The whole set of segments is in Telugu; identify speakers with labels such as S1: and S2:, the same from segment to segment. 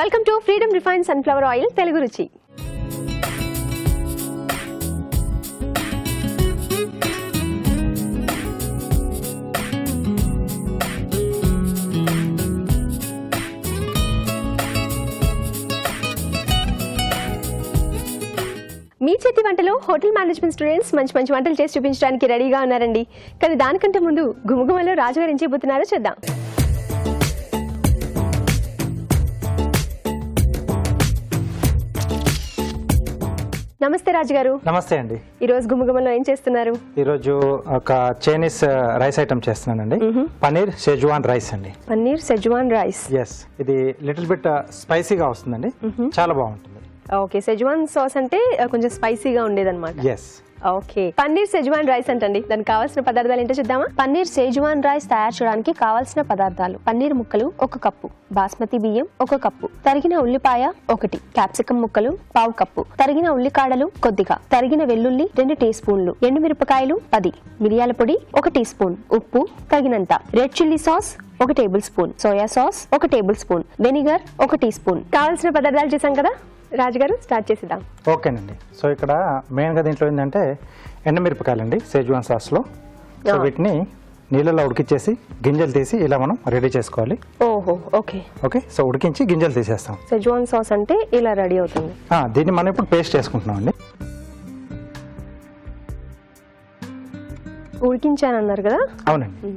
S1: Welcome to freedom refined sunflower oil Telugu రుచి. మీ చేతి వంటలో హోటల్ మేనేజ్మెంట్ స్టూడెంట్స్ మంచి మంచి వంటలు చేసి చూపించడానికి రెడీగా ఉన్నారండి. కానీ దానికంటే ముందు గుమగుమలో రాజుగారు ఏం చేయబోతున్నారో చూద్దాం. నమస్తే రాజుగారు.
S2: నమస్తే అండి.
S1: ఈ రోజు గుమగుమలో ఏం చేస్తున్నారు?
S2: ఈ రోజు ఒక చైనీస్ రైస్ ఐటమ్ చేస్తున్నానండి. పన్నీర్ సెజ్వాన్ రైస్ అండి.
S1: Paneer schezwan rice.
S2: ఎస్, ఇది లిటిల్ బిట్ స్పైసీగా వస్తుందండి. చాలా బాగుంటుంది.
S1: ఓకే, సెజ్వాన్ సాస్ అంటే కొంచెం స్పైసీగా ఉండేదన్నమాట.
S2: Yes.
S1: Okay, paneer schezwan rice అంటండి. దానికి కావాల్సిన పదార్థాలు ఏంటో చూద్దామా? పన్నీర్ సెజ్వాన్ రైస్ తయారు చేయడానికి కావాల్సిన పదార్థాలు: పన్నీర్ ముక్కలు 1 కప్పు, బాస్మతి బియ్యం 1 కప్పు, తరిగిన ఉల్లిపాయ 1, క్యాప్సికం ముక్కలు 1/2 కప్పు, తరిగిన ఉల్లికాడలు కొద్దిగా, తరిగిన వెల్లుల్లి 2 టీ స్పూన్లు, ఎండుమిరపకాయలు 10, మిరియాల పొడి 1 టీ స్పూన్, ఉప్పు తగినంత, red chilli sauce 1 tablespoon, soya sauce 1 tablespoon, vinegar 1 teaspoon. కావాల్సిన పదార్థాలు చూసాం కదా రాజుగారు, స్టార్ట్ చేసేద్దాం.
S2: ఓకేనండి. సో ఇక్కడ మెయిన్గా దీంట్లో ఏంటంటే ఎండుమిరపకాయలండి సెజ్వాన్ సాస్లో. సో వీటిని నీళ్ళలో ఉడికించేసి గింజలు తీసి ఇలా మనం రెడీ చేసుకోవాలి.
S1: ఓహో, ఓకే
S2: ఓకే. సో ఉడికించి గింజలు తీసేస్తాం.
S1: సెజ్వాన్ సాస్ అంటే ఇలా రెడీ అవుతుంది.
S2: దీన్ని మనం ఇప్పుడు పేస్ట్ చేసుకుంటున్నాం అండి.
S1: ఉడికించానన్నారు కదా?
S2: అవునండి.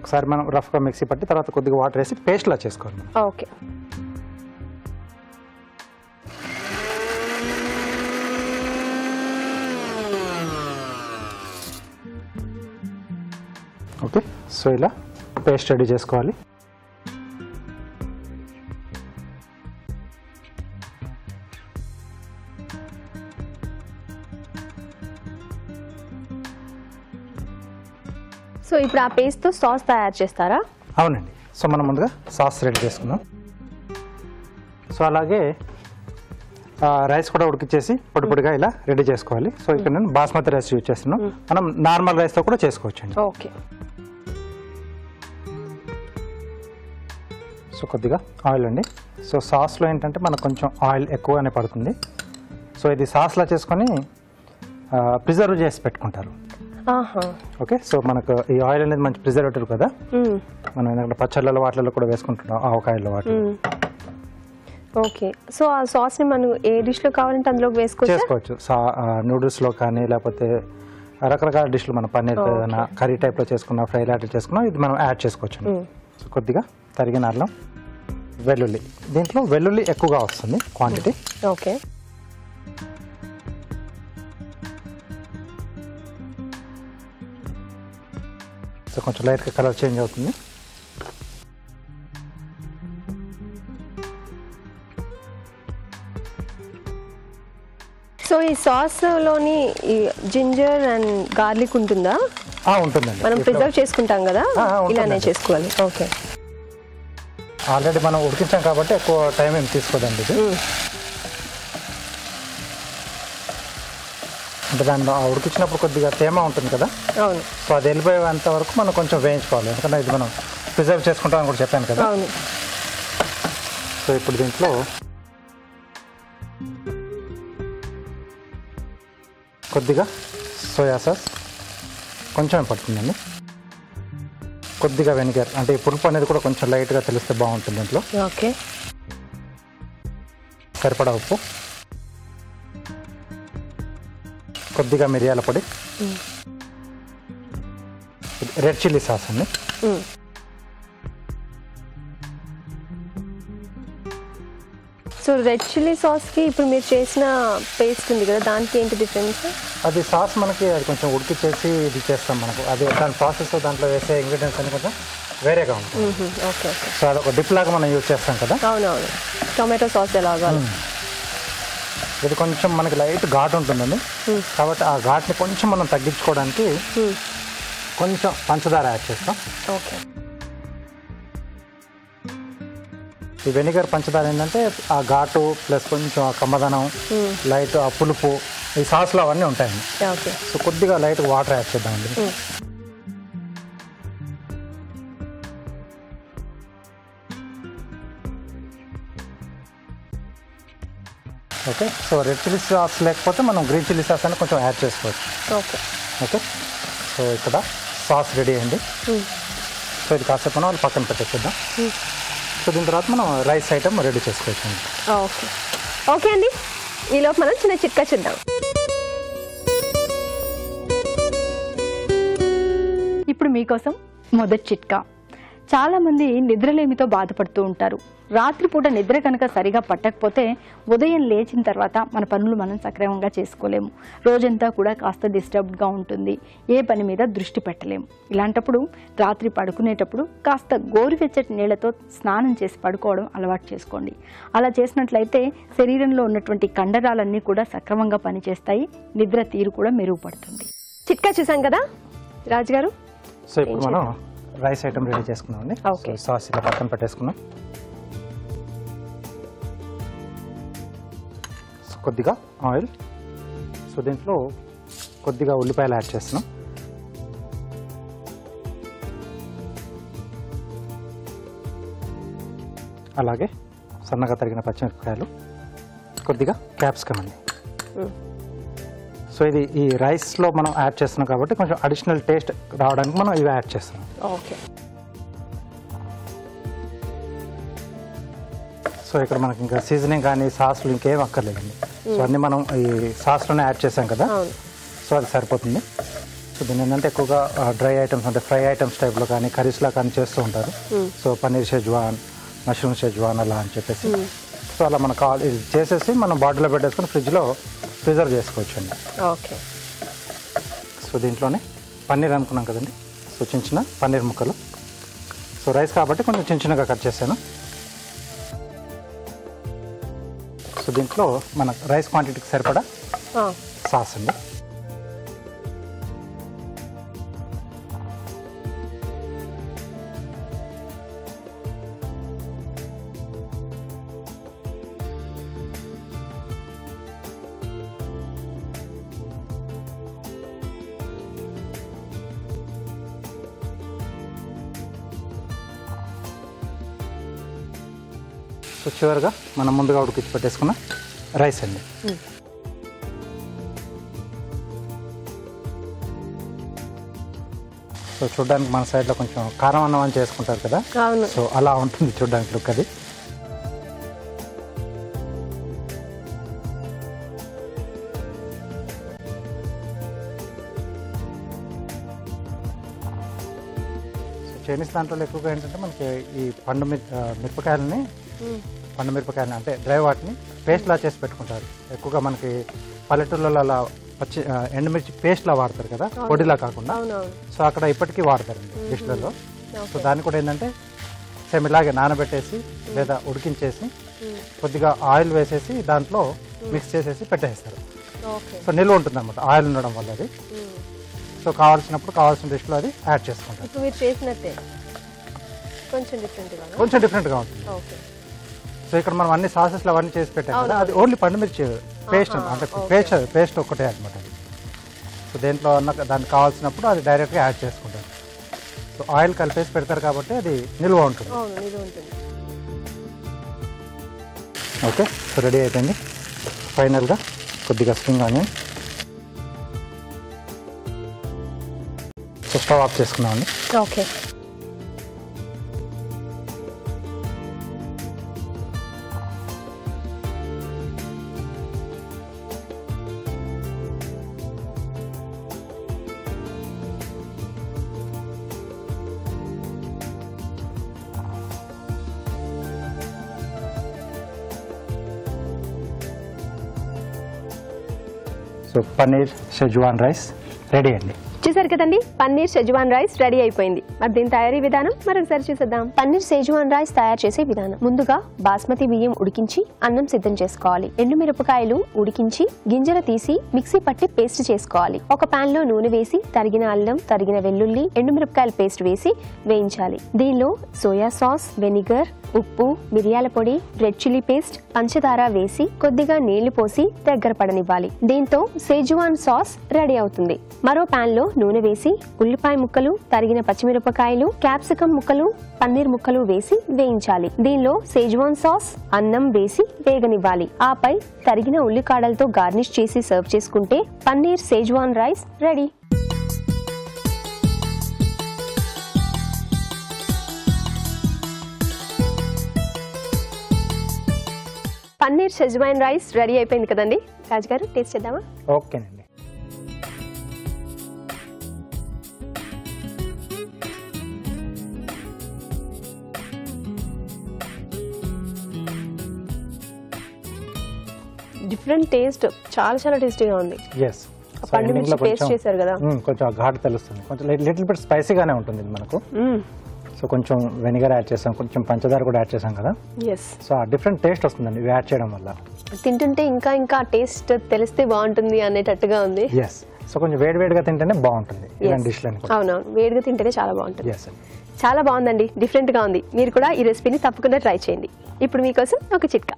S2: ఒకసారి మనం రఫ్గా మిక్సీ పట్టి తర్వాత కొద్దిగా వాటర్ వేసి పేస్ట్లా చేసుకోవాలి.
S1: ఓకే.
S2: ఓకే, సో ఇలా పేస్ట్ రెడీ చేసుకోవాలి.
S1: సో ఇప్పుడు ఆ పేస్ట్తో సాస్ తయారు చేస్తారా?
S2: అవునండి. సో మనం ముందుగా సాస్ రెడీ చేసుకున్నాం. సో అలాగే రైస్ కూడా ఉడికిచ్చేసి పొడి పొడిగా ఇలా రెడీ చేసుకోవాలి. సో ఇక్కడ నేను బాస్మతి రైస్ యూజ్ చేస్తున్నాం. మనం నార్మల్ రైస్తో కూడా చేసుకోవచ్చు అండి.
S1: ఓకే.
S2: సో కొద్దిగా ఆయిల్ అండి. సో సాస్లో ఏంటంటే మనకు కొంచెం ఆయిల్ ఎక్కువగానే పడుతుంది. సో ఇది సాస్లా చేసుకొని ప్రిజర్వ్ చేసి పెట్టుకుంటారు. ఓకే. సో మనకు ఈ ఆయిల్ అనేది మంచి ప్రిజర్వేటివ్ కదా. మనం ఎందుకంటే పచ్చళ్ళలో వాటిల్లో కూడా వేసుకుంటున్నాం, ఆవకాయల్లో వాటిలో.
S1: ఓకే. సో ఆ సాస్ ని మనం ఏ డిష్ లో కావాలంటే అందులో వేసుకోవచ్చు.
S2: నూడిల్స్ లో కానీ లేకపోతే రకరకాల డిష్లు మనం పన్నీర్ ఏదైనా కర్రీ టైప్ లో చేసుకున్నా, ఫ్రై లాంటివి చేసుకున్నా ఇది మనం యాడ్ చేసుకోవచ్చు. సో కొద్దిగా తరిగిన అల్లం, వెల్లుల్లి. దీంట్లో వెల్లుల్లి ఎక్కువగా వస్తుంది క్వాంటిటీ.
S1: ఓకే.
S2: సో కొంచెం లైట్గా కలర్ చేంజ్ అవుతుంది.
S1: సో ఈ సాస్ లోని జింజర్ అండ్ గార్లిక్ ఉంటుందా?
S2: ఉంటుందండి.
S1: మనం ప్రిజర్వ్ చేసుకుంటాం కదా, ఇలానే చేసుకోవాలి. ఓకే.
S2: ఆల్రెడీ మనం ఉడికించాం కాబట్టి ఎక్కువ టైం ఏం తీసుకోదండి ఇది. అంటే దాన్ని ఉడికించినప్పుడు కొద్దిగా తేమ ఉంటుంది కదా.
S1: అవును.
S2: సో అది వెళ్ళిపోయేంత వరకు మనం కొంచెం వేయించుకోవాలి, ఎందుకంటే ఇది మనం ప్రిజర్వ్ చేసుకుంటామని కూడా చెప్పాను కదా.
S1: అవును.
S2: సో ఇప్పుడు దీంట్లో కొద్దిగా సోయా సాస్ కొంచెం పడుతుందండి. కొద్దిగా వెనిగర్, అంటే ఈ పులుపు అనేది కూడా కొంచెం లైట్గా తెలిస్తే బాగుంటుంది దీంట్లో.
S1: ఓకే.
S2: సరిపడా ఉప్పు, కొద్దిగా మిరియాల పొడి, రెడ్ చిల్లీ సాస్ అండి.
S1: సో రెడ్ చిల్లీ సాస్ కి ఇప్పుడు మీరు చేసిన పేస్ట్ ఉంది కదా, దానికి ఏంటి డిఫరెన్స్?
S2: అది సాస్ మనకి అది కొంచెం ఉడికిచ్చేసి ఇది చేస్తాం మనకు. అది దాని ప్రాసెస్ దాంట్లో వేసే ఇంగ్రీడియంట్స్ అన్ని కొంచెం వేరేగా ఉంటుంది.
S1: ఓకే.
S2: సో అదొక డిప్ లాగా మనం యూజ్ చేస్తాం కదా.
S1: అవునవును. టొమాటో సాస్ ఎలాగా?
S2: ఇది కొంచెం మనకి లైట్ ఘాటు ఉంటుందండి. కాబట్టి ఆ ఘాట్ని కొంచెం మనం తగ్గించుకోవడానికి కొంచెం పంచదార యాడ్ చేస్తాం.
S1: ఓకే.
S2: ఈ వెనిగర్ పంచదార ఏంటంటే ఆ ఘాటు ప్లస్ కొంచెం ఆ కమ్మదనం, లైట్ ఆ పులుపు ఈ సాస్లో అవన్నీ ఉంటాయండి. సో కొద్దిగా లైట్ వాటర్ యాడ్ చేద్దామండి. Okay, so red chilli sauce లేకపోతే మనం గ్రీన్ చిల్లీ సాస్ అని కొంచెం యాడ్ చేసుకోవచ్చు.
S1: ఓకే
S2: ఓకే, సో ఇక్కడ సాస్ రెడీ అయింది. సో ఇది కాసేపు మనం పక్కన పెట్టేద్దాం. సో దీని తర్వాత మనం రైస్ ఐటమ్ రెడీ చేసుకోవచ్చు అండి.
S1: ఓకే ఓకే అండి, ఈలోపు మనం చిన్న చిట్కా చూద్దాం.
S3: ఇప్పుడు మీకోసం మొదటి చిట్కా. చాలామంది నిద్రలేమితో బాధపడుతూ ఉంటారు. రాత్రిపూట నిద్ర కనుక సరిగా పట్టకపోతే ఉదయం లేచిన తర్వాత మన పనులు మనం సక్రమంగా చేసుకోలేము. రోజంతా కూడా కాస్త డిస్టర్బ్డ్గా ఉంటుంది, ఏ పని మీద దృష్టి పెట్టలేము. ఇలాంటప్పుడు రాత్రి పడుకునేటప్పుడు కాస్త గోరువెచ్చటి నీళ్లతో స్నానం చేసి పడుకోవడం అలవాటు చేసుకోండి. అలా చేసినట్లయితే శరీరంలో ఉన్నటువంటి కండరాలన్నీ కూడా సక్రమంగా పనిచేస్తాయి, నిద్ర తీరు కూడా మెరుగుపడుతుంది.
S1: చిట్కా చూసాం కదా రాజుగారు.
S2: సో ఇప్పుడు మనం రైస్ ఐటమ్ రెడీ చేసుకున్నామండి.
S1: ఓకే.
S2: సాస్ ఇలా పక్కన పెట్టేసుకున్నాం. కొద్దిగా ఆయిల్, సో దీంట్లో కొద్దిగా ఉల్లిపాయలు యాడ్ చేస్తున్నాం. అలాగే సన్నగా తరిగిన పచ్చిమిరపకాయలు, కొద్దిగా క్యాప్సికమ్ అండి. సో ఇది ఈ రైస్లో మనం యాడ్ చేస్తున్నాం కాబట్టి కొంచెం అడిషనల్ టేస్ట్ రావడానికి మనం ఇవి యాడ్ చేస్తున్నాం.
S1: ఓకే,
S2: సో ఇక్కడ మనకి ఇంకా సీజనింగ్ కానీ సాస్లు ఇంకేం అక్కర్లేదండి. సో అన్నీ మనం ఈ సాస్లోనే యాడ్ చేసాం కదా, సో అది సరిపోతుంది. సో దీన్ని ఏంటంటే ఎక్కువగా డ్రై ఐటమ్స్ అంటే ఫ్రై ఐటమ్స్ టైప్లో కానీ కర్రీస్లా కానీ చేస్తూ ఉంటారు. So paneer schezwan, mushroom schezwan అలా అని చెప్పేసి, సో అలా మనకు కావాలి ఇది చేసేసి మనం బాటిల్లో పెట్టేసుకొని ఫ్రిడ్జ్లో ప్రిజర్వ్ చేసుకోవచ్చు అండి.
S1: ఓకే,
S2: సో దీంట్లోనే పన్నీర్ అనుకున్నాం కదండి, సో చిన్న చిన్న పన్నీర్ ముక్కలు. సో రైస్ కాబట్టి కొంచెం చిన్న చిన్నగా కట్ చేశాను. సో దీంట్లో మన రైస్ క్వాంటిటీకి సరిపడా సాస్ అండి. సో చివరిగా మనం ముందుగా ఉడికించి పెట్టేసుకున్న రైస్ అండి. సో చూడడానికి మన సైడ్లో కొంచెం కారం అన్నం అని చేసుకుంటారు కదా, సో అలా ఉంటుంది చూడడానికి లుక్ అది. చైనీస్ దాంట్లో ఎక్కువగా ఏంటంటే మనకి ఈ మిరపకాయలని అంటే డ్రై వాటిని పేస్ట్లా చేసి పెట్టుకుంటారు. ఎక్కువగా మనకి పల్లెటూళ్ళలో అలా ఎండుమిర్చి పేస్ట్లా వాడతారు కదా, పొడిలా కాకుండా. సో అక్కడ ఇప్పటికీ వాడతారండి డిష్లలో. సో దాన్ని కూడా ఏంటంటే సేమ్ ఇలాగే నానబెట్టేసి లేదా ఉడికించేసి కొద్దిగా ఆయిల్ వేసేసి దాంట్లో మిక్స్ చేసేసి పెట్టేస్తారు. సో నిల్వ ఉంటుంది అన్నమాట ఆయిల్ ఉండడం వల్ల అది. సో కావాల్సినప్పుడు కావాల్సిన డిష్లో అది యాడ్ చేసుకుంటారు. కొంచెం డిఫరెంట్గా ఉంటుంది. సో ఇక్కడ మనం అన్ని సాసెస్లు అవన్నీ చేసి పెట్టాం కదా, అది ఓన్లీ పండుమిర్చి పేస్ట్ అంటే పేస్ట్ ఒక్కటే అనమాట. సో దేంట్లో దానికి కావాల్సినప్పుడు అది డైరెక్ట్గా యాడ్ చేసుకుంటారు. సో ఆయిల్ కలిపేసి పెడతారు కాబట్టి అది నిల్వ ఉంటుంది. ఓకే, సో రెడీ అయిపోయింది. ఫైనల్గా కొద్దిగా spring onion. So stove off చేసుకున్నామండి.
S1: Okay,
S2: so paneer schezwan rice ready అండి.
S1: చూసారు కదండి, పన్నీర్ షెజ్వాన్ రైస్ రెడీ అయిపోయింది. మరి దీని తయారీ విధానం మరొకసారి చూసేద్దాం. పన్నీర్ షెజ్వాన్ రైస్ తయారు చేసే విధానం: ముందుగా బాస్మతి బియ్యం ఉడికించి అన్నం సిద్ధం చేసుకోవాలి. ఎండుమిరపకాయలు ఉడికించి గింజలు తీసి మిక్సీ పట్టి పేస్ట్ చేసుకోవాలి. ఒక పాన్ లో నూనె వేసి తరిగిన అల్లం, తరిగిన వెల్లుల్లి, ఎండుమిరపకాయల పేస్ట్ వేసి వేయించాలి. దీనిలో సోయా సాస్, వెనిగర్, ఉప్పు, మిరియాల పొడి, రెడ్ చిల్లీ పేస్ట్, పంచదార వేసి కొద్దిగా నీళ్లు పోసి దగ్గర పడనివ్వాలి. దీంతో షెజ్వాన్ సాస్ రెడీ అవుతుంది. మరో పాన్ లో నూనె వేసి ఉల్లిపాయ ముక్కలు, తరిగిన పచ్చిమిరపకాయలు, క్యాప్సికం ముక్కలు, పన్నీర్ ముక్కలు వేసి వేయించాలి. దీనిలో సేజ్వాన్ సాస్, అన్నం వేసి వేగనివ్వాలి. ఆపై తరిగిన ఉల్లికాడలతో గార్నిష్ చేసి సర్వ్ చేసుకుంటే paneer Schezwan rice ready. Paneer schezwan rice ready అయిపోయింది కదండి. రాజు గారు టేస్ట్ చేద్దామా?
S2: ఓకేనండి.
S1: డిఫరెంట్ టేస్ట్, చాలా చాలా టేస్టీగా ఉంది.
S2: ఎస్,
S1: పండు మిర్చి పేస్ట్ చేశారు కదా,
S2: కొంచెం ఘాటు తెలుస్తుంది, కొంచెం లిటిల్ బిట్ స్పైసీగానే ఉంటుంది మనకు. సో కొంచెం వెనిగర్ యాడ్ చేసాం, కొంచెం పంచదార కూడా యాడ్ చేసాం కదా.
S1: ఎస్,
S2: సో ఆ డిఫరెంట్ టేస్ట్ వస్తుందండి ఇవి యాడ్ చేయడం వల్ల.
S1: తింటుంటే ఇంకా ఇంకా టేస్ట్ తెలిస్తే బాగుంటుంది అనేటట్టుగా ఉంది.
S2: ఎస్, సో కొంచెం వేడివేడిగా తింటేనే బాగుంటుంది ఇలాంటి డిష్లని.
S1: అవునవును, వేడిగా తింటేనే చాలా బాగుంటుంది.
S2: ఎస్,
S1: చాలా బాగుందండి, డిఫరెంట్ గా ఉంది. మీరు కూడా ఈ రెసిపీని తప్పకుండా ట్రై చేయండి. ఇప్పుడు మీకోసం ఒక చిట్కా.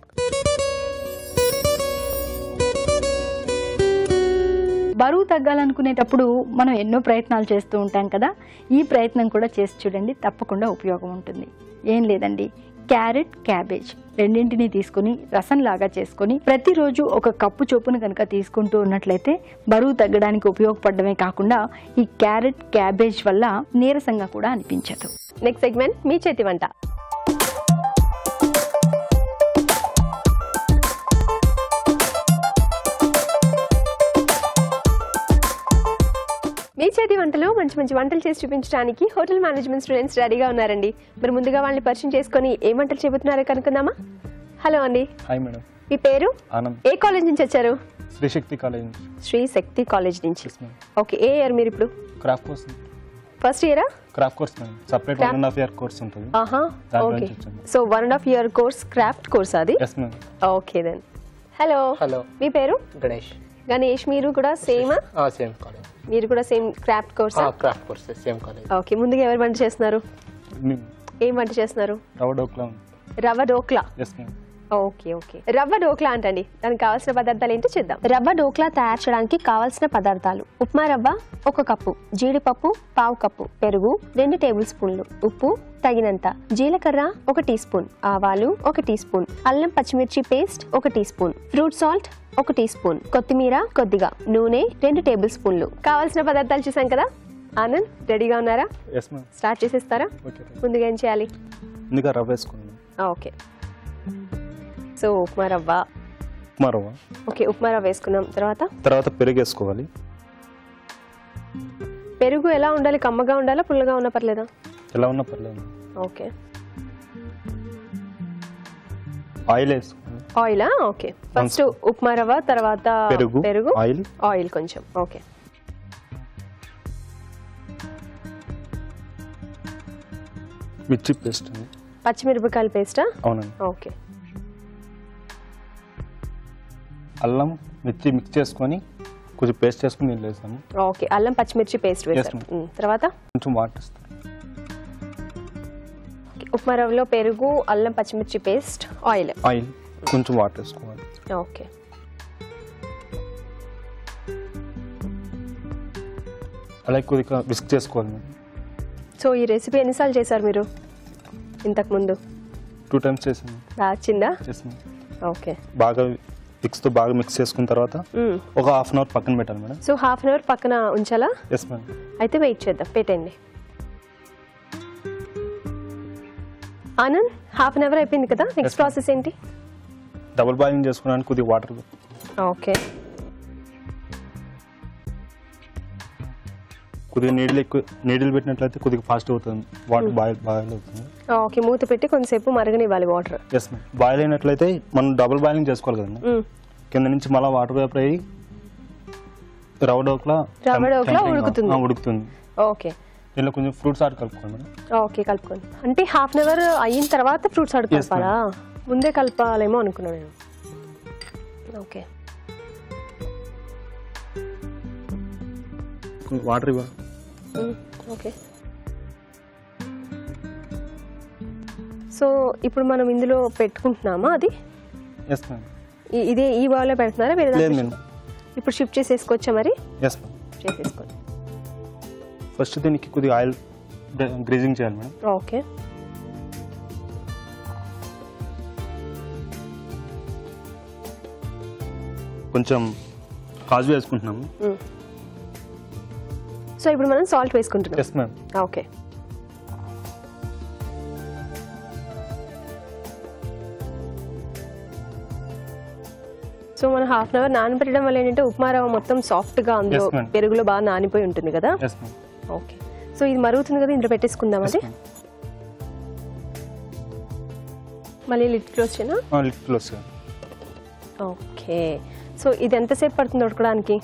S3: బరువు తగ్గాలనుకునేటప్పుడు మనం ఎన్నో ప్రయత్నాలు చేస్తూ ఉంటాం కదా. ఈ ప్రయత్నం కూడా చేసి చూడండి, తప్పకుండా ఉపయోగం ఉంటుంది. ఏం లేదండి, క్యారెట్, క్యాబేజ్ రెండింటిని తీసుకుని రసంలాగా చేసుకుని ప్రతిరోజు ఒక కప్పు చొప్పున కనుక తీసుకుంటూ ఉన్నట్లయితే బరువు తగ్గడానికి ఉపయోగపడమే కాకుండా ఈ క్యారెట్, క్యాబేజ్ వల్ల నీరసంగా కూడా అనిపించదు.
S1: నెక్స్ట్ సెగ్మెంట్ మీ చేతి వంట. మీ చేతి వంటలో మంచి మంచి వంటలు చేసి చూపించడానికి హోటల్ మేనేజ్మెంట్ స్టూడెంట్స్ రెడీగా ఉన్నారండి. మరి ముందుగా వాళ్ళని పరిచయం చేసుకుని ఏ వంటలు చెబుతున్నారో కనుక్కుందామా? హలో అండి.
S4: Hi madam.
S1: మీ పేరు?
S4: ఆనంద్.
S1: ఏ కాలేజ్ నుంచి వచ్చారు?
S4: శ్రీ శక్తి కాలేజ్ నుంచి.
S1: శ్రీ శక్తి కాలేజ్ నుంచి. ఓకే, ఏ ఇయర్ మీరు ఇప్పుడు?
S4: Craft course.
S1: ఫస్ట్ ఇయరా?
S4: Craft course madam, separate 1.5 year course ఉంటుంది.
S1: ఆహా, okay. So 1.5 year course, craft course అది?
S4: Yes madam.
S1: Okay then. Hello.
S5: Hello.
S1: మీ పేరు?
S5: గణేష్.
S1: గణేష్, మీరు కూడా సేమా?
S5: Same college.
S1: మీరు కూడా same craft course?
S5: Craft course same college.
S1: Okay, ముందుగా ఎవరు వంట చేస్తున్నారు? ఏం వంట చేస్తున్నారు?
S4: రవ్వ డోక్లా.
S1: రవ్వ dhokla.
S4: Yes madam.
S1: Okay okay, రవ్వ డోక్లా అంటండి. దానికి కావాల్సిన పదార్థాలు ఏంటో చూద్దాం. రవ్వ డోక్లా తయారు చేయడానికి కావాల్సిన పదార్థాలు: ఉప్మా రవ్వ 1 కప్పు, జీడిపప్పు 1/2 కప్పు, పెరుగు 2 టేబుల్ స్పూన్లు, ఉప్పు తగినంత, జీలకర్ర 1 టీ స్పూన్, ఆవాలు 1 టీ స్పూన్, అల్లం పచ్చిమిర్చి paste 1 teaspoon, fruit salt 1 teaspoon, కొత్తిమీర కొద్దిగా, నూనె 2 టేబుల్ స్పూన్లు. కావాల్సిన పదార్థాలు చూసాం కదా. ఆనంద్, రెడీగా ఉన్నారా?
S4: Yes madam.
S1: స్టార్ట్ చేసేస్తారా?
S4: ఓకే.
S1: ముందుగా ఏం చేయాలి?
S4: ముందుగా రవ్వ వేసుకోండి.
S1: ఓకే, సో ఉప్మా రవ్వ.
S4: ఉప్మా రవ్వ.
S1: ఓకే, ఉప్మా రవ్వ వేసుకున్నాం.
S4: తర్వాత పెరుగు వేసుకోవాలి.
S1: పెరుగు ఎలా ఉండాలి? కమ్మగా ఉండాలా, పుల్లగా ఉన్నా పర్లేదా?
S4: ఎలా ఉన్నా పర్లేదు.
S1: ఓకే.
S4: ఆయిల్ వేసుకోవాలి.
S1: ఆయిలా? ఓకే, ఫస్ట్ ఉప్మా రవ్వ, తర్వాత పెరుగు, ఆయిల్ కొంచెం. ఓకే.
S4: మిర్చి పేస్ట్ అండి.
S1: పచ్చిమిరపకాయల పేస్టా?
S4: అవునండి.
S1: ఓకే.
S4: అల్లం మిర్చి మిక్స్ చేసుకొని కొంచెం పేస్ట్ చేసుకుని నీళ్ళు వేసాము.
S1: ఓకే, అల్లం పచ్చిమిర్చి పేస్ట్ వేసారు. తర్వాత
S4: కొంచెం వాటర్ ఇస్తాం.
S1: ఉప్మా రవ్వలో పెరుగు, అల్లం పచ్చిమిర్చి పేస్ట్, ఆయిల్
S4: కొంచెం వాటర్ వేసుకోవాలి.
S1: ఓకే.
S4: అలాగే కొద్దిగా విస్క్ చేసుకోవాలి.
S1: సో ఈ రెసిపీ ఎన్నిసార్లు చేశారు మీరు ఇంతకు ముందు?
S4: 2 times చేసాను.
S1: వచ్చిందా?
S4: చేసాను.
S1: ఓకే.
S4: బాగా విక్స్తో బాగా మిక్స్ చేసుకున్న తర్వాత ఒక 1/2 hour పక్కన పెట్టాలి మేడం.
S1: సో 1/2 hour పక్కన ఉంచాలా?
S4: Yes madam.
S1: అయితే వెయిట్ చేద్దాం, పెట్టండి. ఆనంద్, 1/2 hour అయిపోయింది కదా. నెక్స్ట్ ప్రాసెస్ ఏంటి?
S4: డబుల్ బాయిలింగ్ చేసుకోవడానికి కొద్దిగా వాటర్.
S1: ఓకే.
S4: కొద్దిగా నీడిల్ పెట్టినట్లయితే కొద్దిగా ఫాస్ట్ అవుతుంది, వాటర్ బాయిల్ అవుతుంది.
S1: ఓకే, మూత పెట్టి కొంతసేపు మరగనివ్వాలి వాటర్.
S4: Yes madam. బాయిల్ అయినట్లయితే మనం డబుల్ బాయిలింగ్ చేసుకోవాలి కదండి. కింద నుంచి మళ్ళీ వాటర్ వేపర్ అయ్యి రవ్వ డోక్లా ఉడుకుతుంది.
S1: ఓకే.
S4: దీనిలో కొంచెం ఫ్రూట్స్ ఆడ్ కలుపుకోండి మేడం.
S1: ఓకే, కలుపుకోండి. అంటే 1/2 hour అయిన తర్వాత ఫ్రూట్స్ ఆడ్ కలపాలా? ముందే కలపాలేమో అనుకున్నాను నేను. ఓకే.
S4: వాటర్ ఇవ్వాలి.
S1: ఓకే. సో ఇప్పుడు మనం ఇందులో పెట్టుకుంటున్నామా అది?
S4: Yes madam.
S1: ఇదే ఈ బౌల్లో పెడుతున్నారా?
S4: లేదు మేడం.
S1: ఇప్పుడు షిఫ్ట్ చేసేసుకోవచ్చా మరి?
S4: Yes madam.
S1: చేసేసుకోండి.
S4: ఫస్ట్ దీనికి కొద్దిగా ఆయిల్ గ్రీజింగ్ చేయాలి మేడం.
S1: ఓకే.
S4: కొంచెం కాజు వేసుకుంటున్నాము.
S1: సో ఇప్పుడు మనం సాల్ట్ వేసుకుంటున్నాం.
S4: Yes ma'am.
S1: ఓకే. సో మనం హాఫ్ అన్ అవర్ నానబెట్టడం వల్ల ఏంటంటే ఉప్మా రవ్వ మొత్తం సాఫ్ట్ గా అందులో
S4: Yes, ma'am.
S1: పెరుగులో బాగా నానిపోయి ఉంటుంది కదా.
S4: Yes ma'am.
S1: ఓకే. సో ఇది మరుగుతుంది కదా, ఇందులో పెట్టేసుకుందాం. అది మళ్ళీ లిడ్ క్లోజ్ చేయనా?
S4: లిడ్ క్లోజ్ చేయాలి.
S1: ఓకే. సో ఇది ఎంతసేపు పడుతుంది ఉడకడానికి?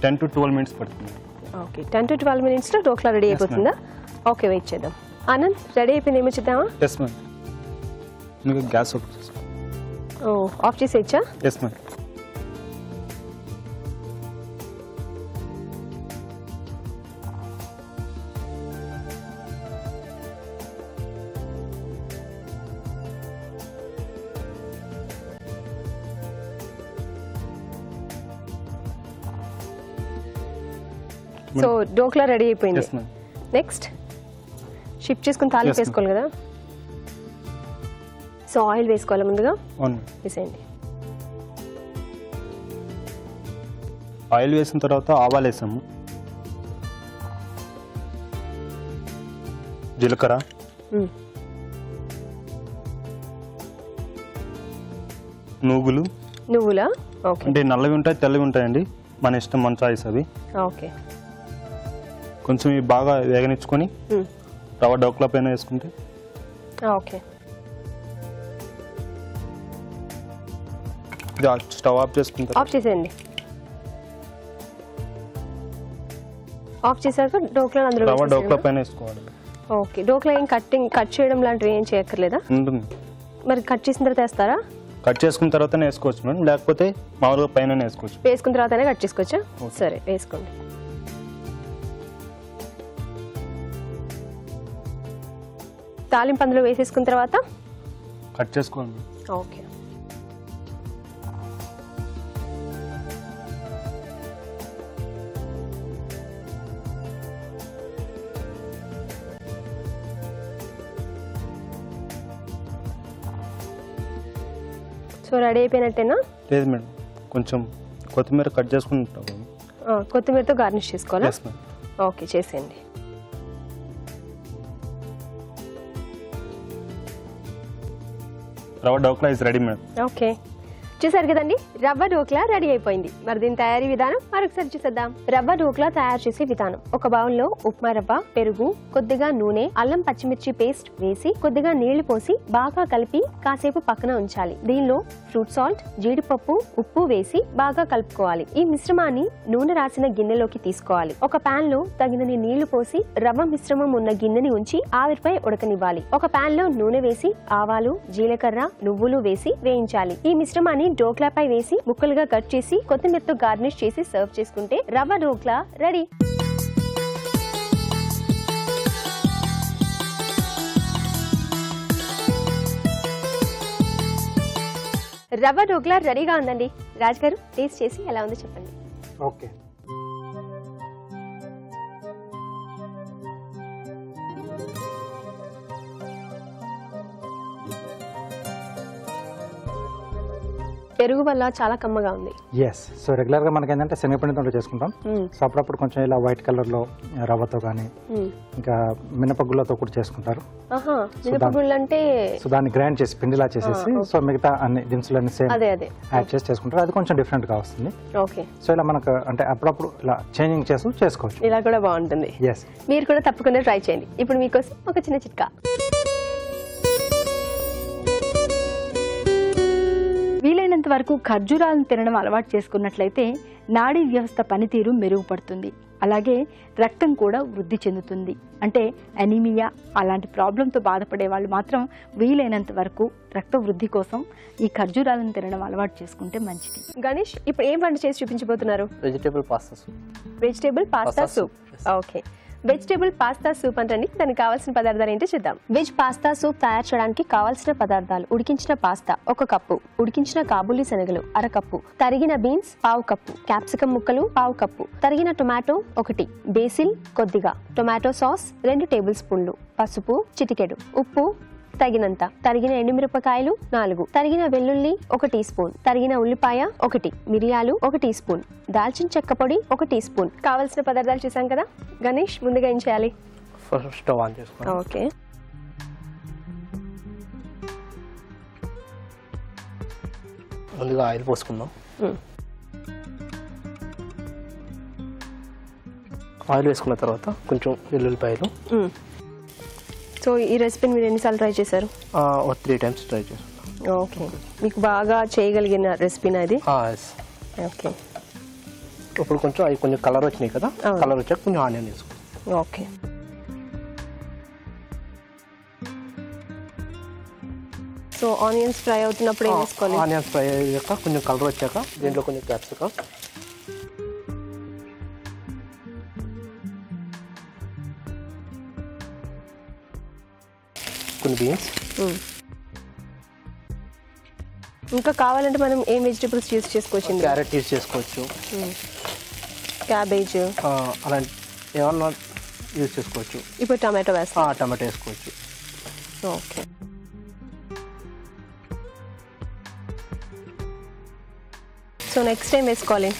S4: 10 to 12 minutes పడుతుంది.
S1: ఓకే. 10 to 12 minutes లో డోక్లా రెడీ అయిపోతుందా? ఓకే, వెయిట్ చేద్దాం. ఆనంద్ రెడీ అయిపోయింది, ఏమో చూద్దామా?
S4: Yes ma'am. మీకు గ్యాస్ ఆఫ్ చేసుకో.
S1: ఓ, ఆఫ్ చేసేయచ్చా?
S4: Yes ma'am.
S1: So dhokla ready అయిపోయింది.
S4: Yes ma'am.
S1: నెక్స్ట్ షిఫ్ట్ చేసుకుని తాలింపు
S4: Yes, ma'am.
S1: వేసుకోవాలి కదా. సో ఆయిల్ వేసుకోవాలి ముందుగా,
S4: 1
S1: వేసేయండి.
S4: ఆయిల్ వేసిన తర్వాత ఆవాలు వేసాము, జీలకర్ర, నూగులు.
S1: నువ్వులా? ఓకే.
S4: అంటే నల్లవి ఉంటాయి, తెల్లవి ఉంటాయండి, మన ఇష్టం, మన చాయిస్ అవి.
S1: ఓకే.
S4: కొంచెం ఇవి బాగా వేగనిచ్చుకొని రవ్వ డోక్లా పైన వేసుకుంటే.
S1: ఓకే.
S4: స్టవ్ ఆఫ్ చేసుకుంటారు.
S1: ఆఫ్ చేసేయండి. ఆఫ్ చేశాక డోక్లా అందులో
S4: రవ్వ డోక్లా
S1: వేసేసేయాలా?
S4: పైన వేసుకోవాలి.
S1: ఓకే. డోక్లా ఏం కట్ చేయడం లాంటివి ఏం చేయక్కర్లేదా?
S4: ఉంటుంది.
S1: మరి కట్ చేసిన తర్వాత వేస్తారా?
S4: కట్ చేసుకున్న తర్వాతనే వేసుకోవచ్చు మేడం, లేకపోతే మామూలుగా పైన వేసుకోవచ్చు.
S1: వేసుకున్న తర్వాతనే కట్ చేసుకోవచ్చా? సరే, వేసుకోండి. తాలింపు అందులో వేసేసుకున్న తర్వాత
S4: కట్ చేసుకోండి.
S1: ఓకే. సో రెడీ అయిపోయినట్టేనా?
S4: లేదు మేడం, కొంచెం కొత్తిమీర కట్ చేసుకుంటాం.
S1: కొత్తిమీరతో గార్నిష్ చేసుకోవాలా?
S4: Yes madam.
S1: ఓకే, చేసేయండి.
S4: రవ్వ dhokla is ready madam.
S1: Okay, చూసారు కదండి, రవ్వ ఢోక్లా రెడీ అయిపోయింది. మరి దీని తయారీ విధానం మరొకసారి చూసేద్దాం. రవ్వ ఢోక్లా తయారు చేసే విధానం: ఒక బౌల్లో ఉప్మా రవ్వ, పెరుగు, కొద్దిగా నూనె, అల్లం పచ్చిమిర్చి పేస్ట్ వేసి కొద్దిగా నీళ్లు పోసి బాగా కలిపి కాసేపు పక్కన ఉంచాలి. దీనిలో ఫ్రూట్ సాల్ట్, జీడిపప్పు, ఉప్పు వేసి బాగా కలుపుకోవాలి. ఈ మిశ్రమాన్ని నూనె రాసిన గిన్నెలోకి తీసుకోవాలి. ఒక పాన్ లో తగినన్ని నీళ్లు పోసి రవ్వ మిశ్రమం ఉన్న గిన్నెని ఉంచి ఆవిరిపై ఉడకనివ్వాలి. ఒక పాన్ లో నూనె వేసి ఆవాలు, జీలకర్ర, నువ్వులు వేసి వేయించాలి. ఈ మిశ్రమాన్ని డోక్లాపై వేసి ముక్కలుగా కట్ చేసి కొత్తిమీరతో గార్నిష్ చేసి సర్వ్ చేసుకుంటే రవ్వ డోక్లా రెడీ. రవ్వ డోక్లా రెడీగా ఉందండి. రాజ్ గారు, టేస్ట్ చేసి ఎలా ఉందో చెప్పండి.
S2: ఓకే.
S1: పెరుగు వల్ల చాలా కమ్మగా ఉంది.
S2: ఎస్. సో రెగ్యులర్గా మనకి ఏంటంటే శనగపిండితో చేసుకుంటాం. సో అప్పుడప్పుడు కొంచెం ఇలా వైట్ కలర్లో రవ్వతో కానీ ఇంకా మినపగుళ్ళతో కూడా చేసుకుంటారు.
S1: మినపగుళ్ళు అంటే
S2: సో దాన్ని గ్రైండ్ చేసి పిండిలా చేసేసి సో మిగతా అన్ని దినుసులన్నీ సేమ్
S1: అదే
S2: యాడ్ చేసి చేసుకుంటారు. అది కొంచెం డిఫరెంట్గా వస్తుంది.
S1: ఓకే.
S2: సో ఇలా మనకు అంటే అప్పుడప్పుడు ఇలా చేంజింగ్ చేస్తూ చేసుకోవచ్చు.
S1: ఇలా కూడా బాగుంటుంది.
S2: ఎస్.
S1: మీరు కూడా తప్పకుండా ట్రై చేయండి. ఇప్పుడు మీకోసం ఒక చిన్న చిట్కా.
S3: వీలైనంత వరకు ఖర్జూరాలను తినడం అలవాటు చేసుకున్నట్లయితే నాడీ వ్యవస్థ పనితీరు మెరుగుపడుతుంది. అలాగే రక్తం కూడా వృద్ధి చెందుతుంది. అంటే అనీమియా అలాంటి ప్రాబ్లంతో బాధపడే వాళ్ళు మాత్రం వీలైనంత వరకు రక్త వృద్ధి కోసం ఈ ఖర్జూరాలను తినడం అలవాటు చేసుకుంటే మంచిది.
S1: గణేష్, ఇప్పుడు ఏం వంట చేసి చూపించబోతున్నారు?
S5: Vegetable pasta soup.
S1: Vegetable pasta soup. Okay. Vegetable pasta soup అంటండి. దానికి కావాల్సిన పదార్థాలు ఏంటో చూద్దాం. వెజ్ పాస్తా సూప్ తయారు చేయడానికి కావాల్సిన పదార్థాలు: ఉడికించిన పాస్తా 1 కప్పు, ఉడికించిన కాబూలీ శనగలు 1/2 కప్పు, తరిగిన బీన్స్ 1/2 కప్పు, క్యాప్సికం ముక్కలు 1/2 కప్పు, తరిగిన టొమాటో 1, బేసిల్ కొద్దిగా, టొమాటో సాస్ 2 టేబుల్ స్పూన్లు, పసుపు చిటికెడు, ఉప్పు తగినంత, తరిగిన ఎండుమిరపకాయలు 4, తరిగిన వెల్లుల్లి 1 టీ స్పూన్, తరిగిన ఉల్లిపాయ 1, మిరియాలు 1 టీ స్పూన్, దాల్చిన చెక్క పొడి 1 టీ స్పూన్. కావాల్సిన పదార్థాలు చూసాం కదా. గణేష్ ముందుగా ఏం చేయాలి?
S5: ఫస్ట్ స్టవ్ ఆన్ చేసుకోండి.
S1: ఓకే.
S5: ముందుగా ఆయిల్ పోసుకుందాం. ఆయిల్ వేసుకున్న తర్వాత కొంచెం వెల్లుల్లిపాయలు.
S1: సో ఈ రెసిపీని మీరు ఎన్నిసార్లు ట్రై చేశారు?
S5: 3 times ట్రై చేస్తాను.
S1: ఓకే, మీకు బాగా చేయగలిగిన రెసిపీనా ఇది? ఓకే.
S5: ఇప్పుడు కొంచెం అవి కొంచెం కలర్ వచ్చినాయి కదా, కలర్ వచ్చాక కొంచెం ఆనియన్ వేసుకోండి.
S1: ఓకే. సో ఆనియన్స్ ఫ్రై అవుతున్నప్పుడు ఏం వేసుకోవాలి?
S5: ఆనియన్స్ ఫ్రై అయ్యాక కొంచెం కలర్ వచ్చాక దీంట్లో కొంచెం క్యాప్సికం, కొన్ని బీన్స్.
S1: ఇంకా కావాలంటే మనం ఏం వెజిటబుల్స్ యూజ్ చేసుకోవచ్చు?
S5: క్యారెట్ యూజ్ చేసుకోవచ్చు,
S1: క్యాబేజ్
S5: అలాంటి ఏమన్నా యూజ్ చేసుకోవచ్చు.
S1: ఇప్పుడు టమాటో వేస్తాం.
S5: టమాటో వేసుకోవచ్చు.
S1: ఓకే. సో నెక్స్ట్ టైం వేసుకోవాలి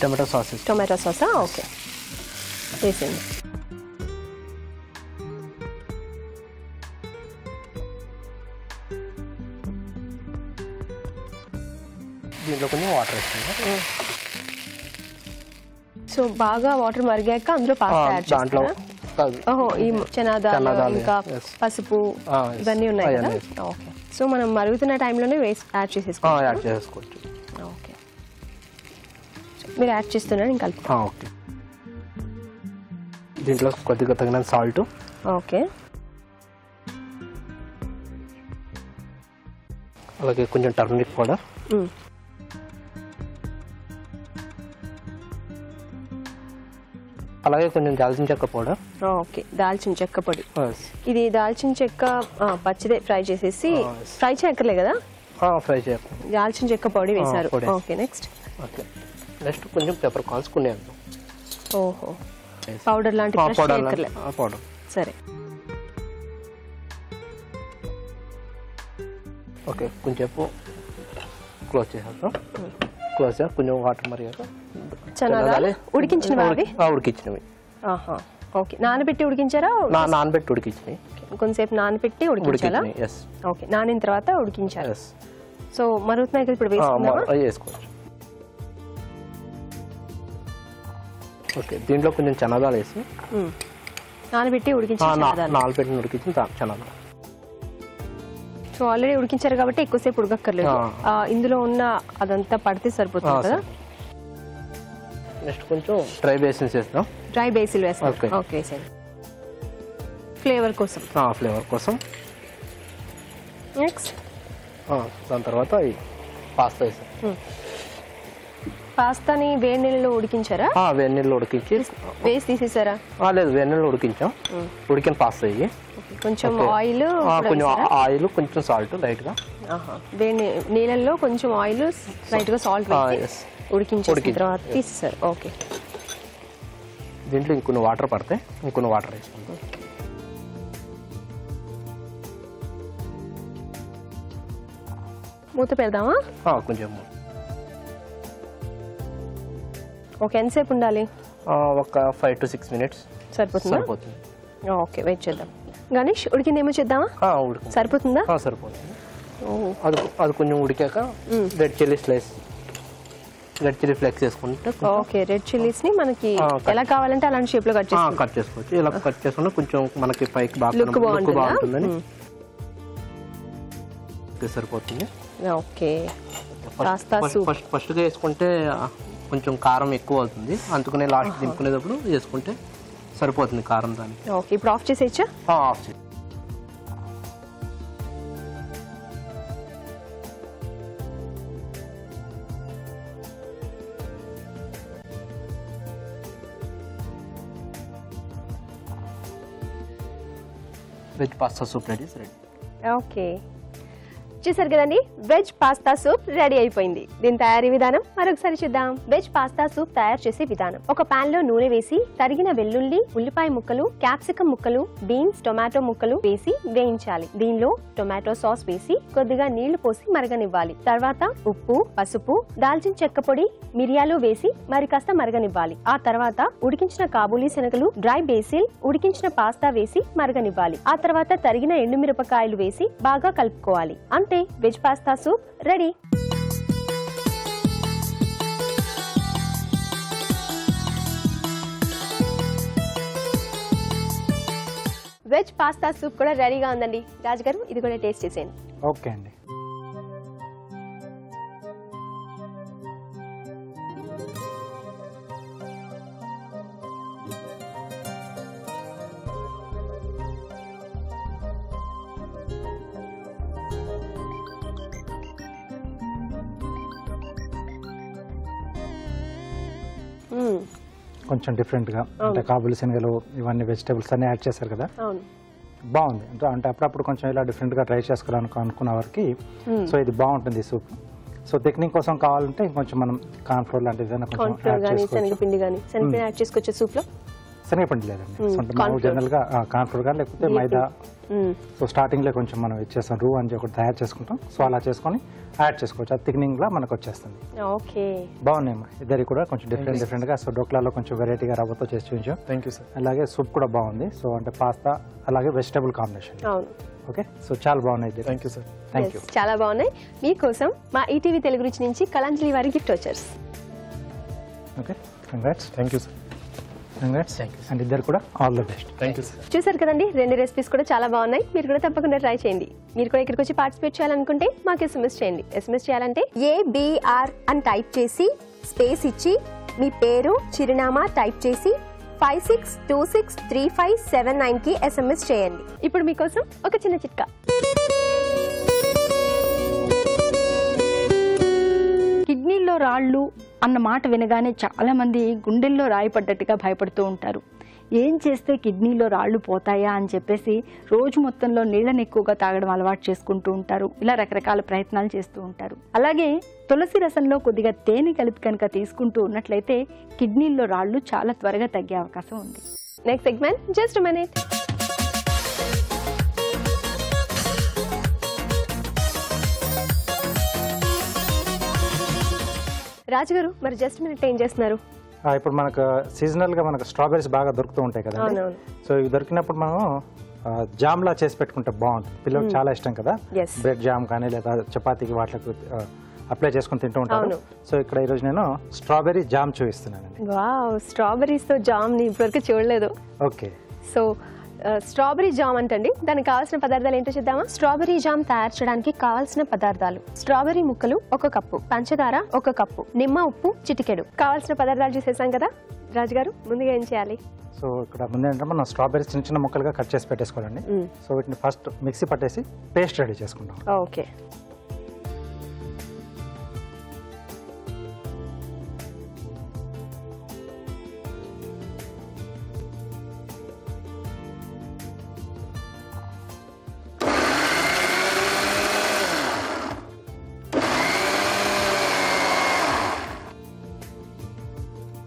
S5: టమాటో సాస్.
S1: టొమాటో సాసా? ఓకే, వేసేయండి.
S5: దీంట్లో కొంచెం వాటర్ వేస్తుంది.
S1: సో బాగా వాటర్ మరిగాక అందులో పాస్తా యాడ్
S5: దాంట్లో
S1: చేస్తారా? ఓహో, ఈ చనాదాలు ఇంకా పసుపు ఇవన్నీ ఉన్నాయి కదా. ఓకే. సో మనం మరుగుతున్న టైంలోనే యాడ్ చేసేసుకోవాలి.
S5: యాడ్ చేసుకోవచ్చు.
S1: ఓకే, మీరు యాడ్ చేస్తున్నారు, ఇంకా కలుపుతాం.
S5: ఓకే. దీంట్లో కొద్దిగా తగినంత సాల్ట్.
S1: ఓకే.
S5: అలాగే కొంచెం టర్మరిక్ పౌడర్. అలాగే కొంచెం దాల్చిన చెక్క పౌడర్.
S1: ఓకే, దాల్చిన చెక్క పొడి. ఇది దాల్చిన చెక్క పచ్చిదే ఫ్రై చేసేసి, ఫ్రై చేయక్కర్లే కదా?
S5: ఫ్రై చేయాలి.
S1: దాల్చిన చెక్క పొడి వేశారు. Okay, next.
S5: ఓకే, నెక్స్ట్ కొంచెం పెప్పర్ కార్న్స్ కొన్ని వేద్దాం.
S1: ఓహో, పౌడర్ లాంటి
S5: పౌడర్.
S1: సరే.
S5: ఓకే, కొంచెం క్లోజ్ చేసేద్దాం. క్లోజ్ చేయాలి. కొంచెం వాటర్ మరిగాక
S1: చనాదాలు ఉడికించినవి.
S5: ఉడికించినవి.
S1: ఓకే, నానబెట్టి ఉడికించారా?
S5: నానబెట్టి ఉడికించినవి.
S1: కొంతసేపు నానబెట్టి ఉడికించాలా? ఓకే, నానిన తర్వాత ఉడికించారు. సో మరుగుతున్నాయి కదా, ఇప్పుడు
S5: వేసుకోవచ్చు. ఓకే, దీంట్లో కొంచెం చనాదాలు వేసి
S1: నానబెట్టి
S5: నానబెట్టి ఉడికించిన చనాదాలు.
S1: సో ఆల్రెడీ ఉడికించారు కాబట్టి ఎక్కువసేపు ఉడకక్కర్లేదు. ఇందులో ఉన్న అదంతా పడితే సరిపోతుంది కదా.
S5: నెక్స్ట్ కొంచెం డ్రై బేసిల్స్ వేస్తాం.
S1: డ్రై బేసిల్ వేస్తాం. ఓకే, వేసాను ఫ్లేవర్ కోసం.
S5: ఫ్లేవర్ కోసం.
S1: నెక్స్ట్
S5: దాని తర్వాత పాస్తా వేస్తాం.
S1: పాస్తాని వేడి నీళ్ళలో ఉడికించారా?
S5: వేడి నీళ్ళు ఉడికించి
S1: వేసి తీసేసారా?
S5: లేదు, వేడి నీళ్ళు ఉడికించాం. ఉడికిన పాస్తా ఇవి.
S1: కొంచెం ఆయిల్,
S5: కొంచెం ఆయిల్, కొంచెం సాల్ట్ లైట్ గా.
S1: వేడి నీళ్ళల్లో కొంచెం ఆయిల్, లైట్ గా సాల్ట్ వేసి ఉడికించిన తర్వాత తీసేసారు. ఓకే,
S5: దీంట్లో ఇంకొన్ని వాటర్ పడితే ఇంకొన్ని వాటర్ వేసుకుంటాం.
S1: మూత పెడదామా?
S5: కొంచెం.
S1: ఓకే, ఎంతసేపు ఉండాలి?
S5: ఒక 5 to 6 minutes
S1: సరిపోతుంది. ఓకే, వెయిట్ చేద్దాం. గణేష్, ఉడికిందేమో చేద్దామా? సరిపోతుందా?
S5: సరిపోతుంది. అది కొంచెం ఉడికాక రెడ్ చిల్లీ ఫ్లేక్స్ వేసుకుంటే.
S1: ఓకే, రెడ్ చిల్లీస్ ని మనకి ఎలా కావాలంటే అలాంటి షేప్ లో కట్
S5: చేసుకోవచ్చు. ఇలా కట్ చేసుకుంటే కొంచెం మనకి పైకి
S1: లుక్ బాగుంటుందని
S5: సరిపోతుంది.
S1: ఓకే, పాస్తా సూప్
S5: ఫస్ట్ గా వేసుకుంటే కొంచెం కారం ఎక్కువ అవుతుంది, అందుకనే లాస్ట్ దింపుకునేటప్పుడు వేసుకుంటే సరిపోతుంది కారం దానికి.
S1: ఓకే, ఇప్పుడు ఆఫ్ చేసేయచ్చా?
S5: ఆఫ్ చేసి veg pasta soup ready.
S1: Okay, చూసారు కదండి, వెజ్ పాస్తా సూప్ రెడీ అయిపోయింది. దీని తయారీ విధానం మరొకసారి చూద్దాం. వెజ్ పాస్తా సూప్ తయారు చేసే విధానం: ఒక పాన్ లో నూనె వేసి తరిగిన వెల్లుల్లి, ఉల్లిపాయ ముక్కలు, క్యాప్సికం ముక్కలు, బీన్స్, టొమాటో ముక్కలు వేసి వేయించాలి. దీనిలో టొమాటో సాస్ వేసి కొద్దిగా నీళ్లు పోసి మరగనివ్వాలి. తర్వాత ఉప్పు, పసుపు, దాల్చిన చెక్క పొడి, మిరియాలు వేసి మరి కాస్త మరగనివ్వాలి. ఆ తర్వాత ఉడికించిన కాబూలీ శనగలు, డ్రై బేసిల్, ఉడికించిన పాస్తా వేసి మరగనివ్వాలి. ఆ తర్వాత తరిగిన ఎండుమిరపకాయలు వేసి బాగా కలుపుకోవాలి. అంతే, veg pasta soup ready. Veg pasta soup కూడా రెడీగా ఉందండి. రాజు గారు, ఇది కూడా టేస్ట్ చేసేయండి.
S2: ఓకే అండి. కొంచెం డిఫరెంట్గా, అంటే కాబూలి శనగలు ఇవన్నీ వెజిటేబుల్స్ అన్ని యాడ్ చేశారు కదా, బాగుంది. అంటే అప్పుడప్పుడు కొంచెం ఇలా డిఫరెంట్గా ట్రై చేసుకోవాలనుకున్న వారికి సో ఇది బాగుంటుంది సూప్. సో థిక్నింగ్ కోసం కావాలంటే కొంచెం మనం కార్న్ఫ్లోర్ లాంటిది
S1: చేసుకోవచ్చు సూప్ లో.
S2: శనగపిండి లేదండి, జనరల్గా కార్న్ఫ్లోర్ కానీ లేకపోతే మైదా. సో స్టార్టింగ్ లో కొంచెం మనం ఇచ్చేస్తాం, రూ అని ఒకటి తయారు చేసుకుంటాం. సో అలా చేసుకొని యాడ్ చేసుకోవచ్చు, అది థిక్నింగ్ లా మనకు వచ్చేస్తుంది.
S1: ఓకే,
S2: బాగున్నాయమ్మా ఇద్దరు కూడా కొంచెం డిఫరెంట్ గా. సో డోక్లాలో కొంచెం వెరైటీగా రవ్వతో చేసి చూపించాం.
S4: Thank you sir.
S2: అలాగే సూప్ కూడా బాగుంది. సో అంటే పాస్తా అలాగే వెజిటేబుల్ కాంబినేషన్. ఓకే, సో చాలా బాగున్నాయి.
S4: Thank you sir.
S2: Thank you.
S1: చాలా బాగున్నాయి. మీకోసం మా ఈటీవీ తెలుగు రుచి నుంచి కళాంజలి వారి gift vouchers.
S2: Okay, congrats.
S4: Thank you sir.
S2: And ఇద్దరు కూడా all the best.
S4: Thank you sir.
S1: చూసారు కదండి, 2 రెసిపీస్ కూడా చాలా బాగున్నాయి. మీరు కూడా తప్పకుండా ట్రై చేయండి. మీరు కూడా ఇక్కడికి వచ్చి పార్టిసిపేట్ చేయాలనుకుంటే మాకు SMS చేయండి. SMS చేయాలంటే ABR అని టైప్ చేసి స్పేస్ ఇచ్చి మీ పేరు, చిరునామా టైప్ చేసి 56263579 కి SMS చేయండి. ఇప్పుడు మీకోసం ఒక చిన్న చిట్కా.
S3: కిడ్నీలో రాళ్ళు అన్న మాట వినగానే చాలా మంది గుండెల్లో రాయి పడ్డట్టుగా భయపడుతూ ఉంటారు. ఏం చేస్తే కిడ్నీలో రాళ్ళు పోతాయా అని చెప్పేసి రోజు మొత్తంలో నీళ్ళని ఎక్కువగా తాగడం అలవాటు చేసుకుంటూ ఉంటారు. ఇలా రకరకాల ప్రయత్నాలు చేస్తూ ఉంటారు. అలాగే తులసి రసంలో కొద్దిగా తేనె కలిపి కనుక తీసుకుంటూ ఉన్నట్లయితే కిడ్నీలో రాళ్ళు చాలా త్వరగా తగ్గే అవకాశం ఉంది.
S1: Next segment, just a minute. రాజుగారు, మరి జస్ట్ మినిట్ ఏం చేస్తున్నారు?
S2: ఇప్పుడు మనకు సీజనల్ గా మనకు స్ట్రాబెరీస్ బాగా దొరుకుతూ ఉంటాయి కదా. సో ఇవి దొరికినప్పుడు మనం జామ్ లా చేసి పెట్టుకుంటే బాగుంటుంది. పిల్లలకు చాలా ఇష్టం కదా, బ్రెడ్ జామ్ కానీ లేదా చపాతీకి వాటికి అప్లై చేసుకుని తింటూ ఉంటారు. సో ఇక్కడ ఈరోజు నేను స్ట్రాబెరీ జామ్ చూపిస్తున్నానండి.
S1: వావ్, స్ట్రాబెరీస్ తో జామ్ ని ఇప్పటివరకు చూడలేదు.
S2: ఓకే,
S1: సో స్ట్రాబెరీ జామ్ అంటండి. దానికి కావాల్సిన పదార్థాలు ఏంటో చూద్దామా? స్ట్రాబెరీ జామ్ తయారు చేయడానికి కావాల్సిన పదార్థాలు: స్ట్రాబెరీ ముక్కలు 1 కప్పు, పంచదార 1 కప్పు, నిమ్మ ఉప్పు చిటికెడు. కావాల్సిన పదార్థాలు చూసేసాం కదా. రాజుగారు, ముందుగా ఏం చేయాలి?
S2: సో ఇక్కడ ముందు ఏంటంటే మనం స్ట్రాబెరీస్ చిన్న చిన్న ముక్కలుగా కట్ చేసి పెట్టేసుకోవాలండి. సో వీటిని ఫస్ట్ మిక్సీ పట్టేసి పేస్ట్ రెడీ చేసుకుంటాం.
S1: ఓకే,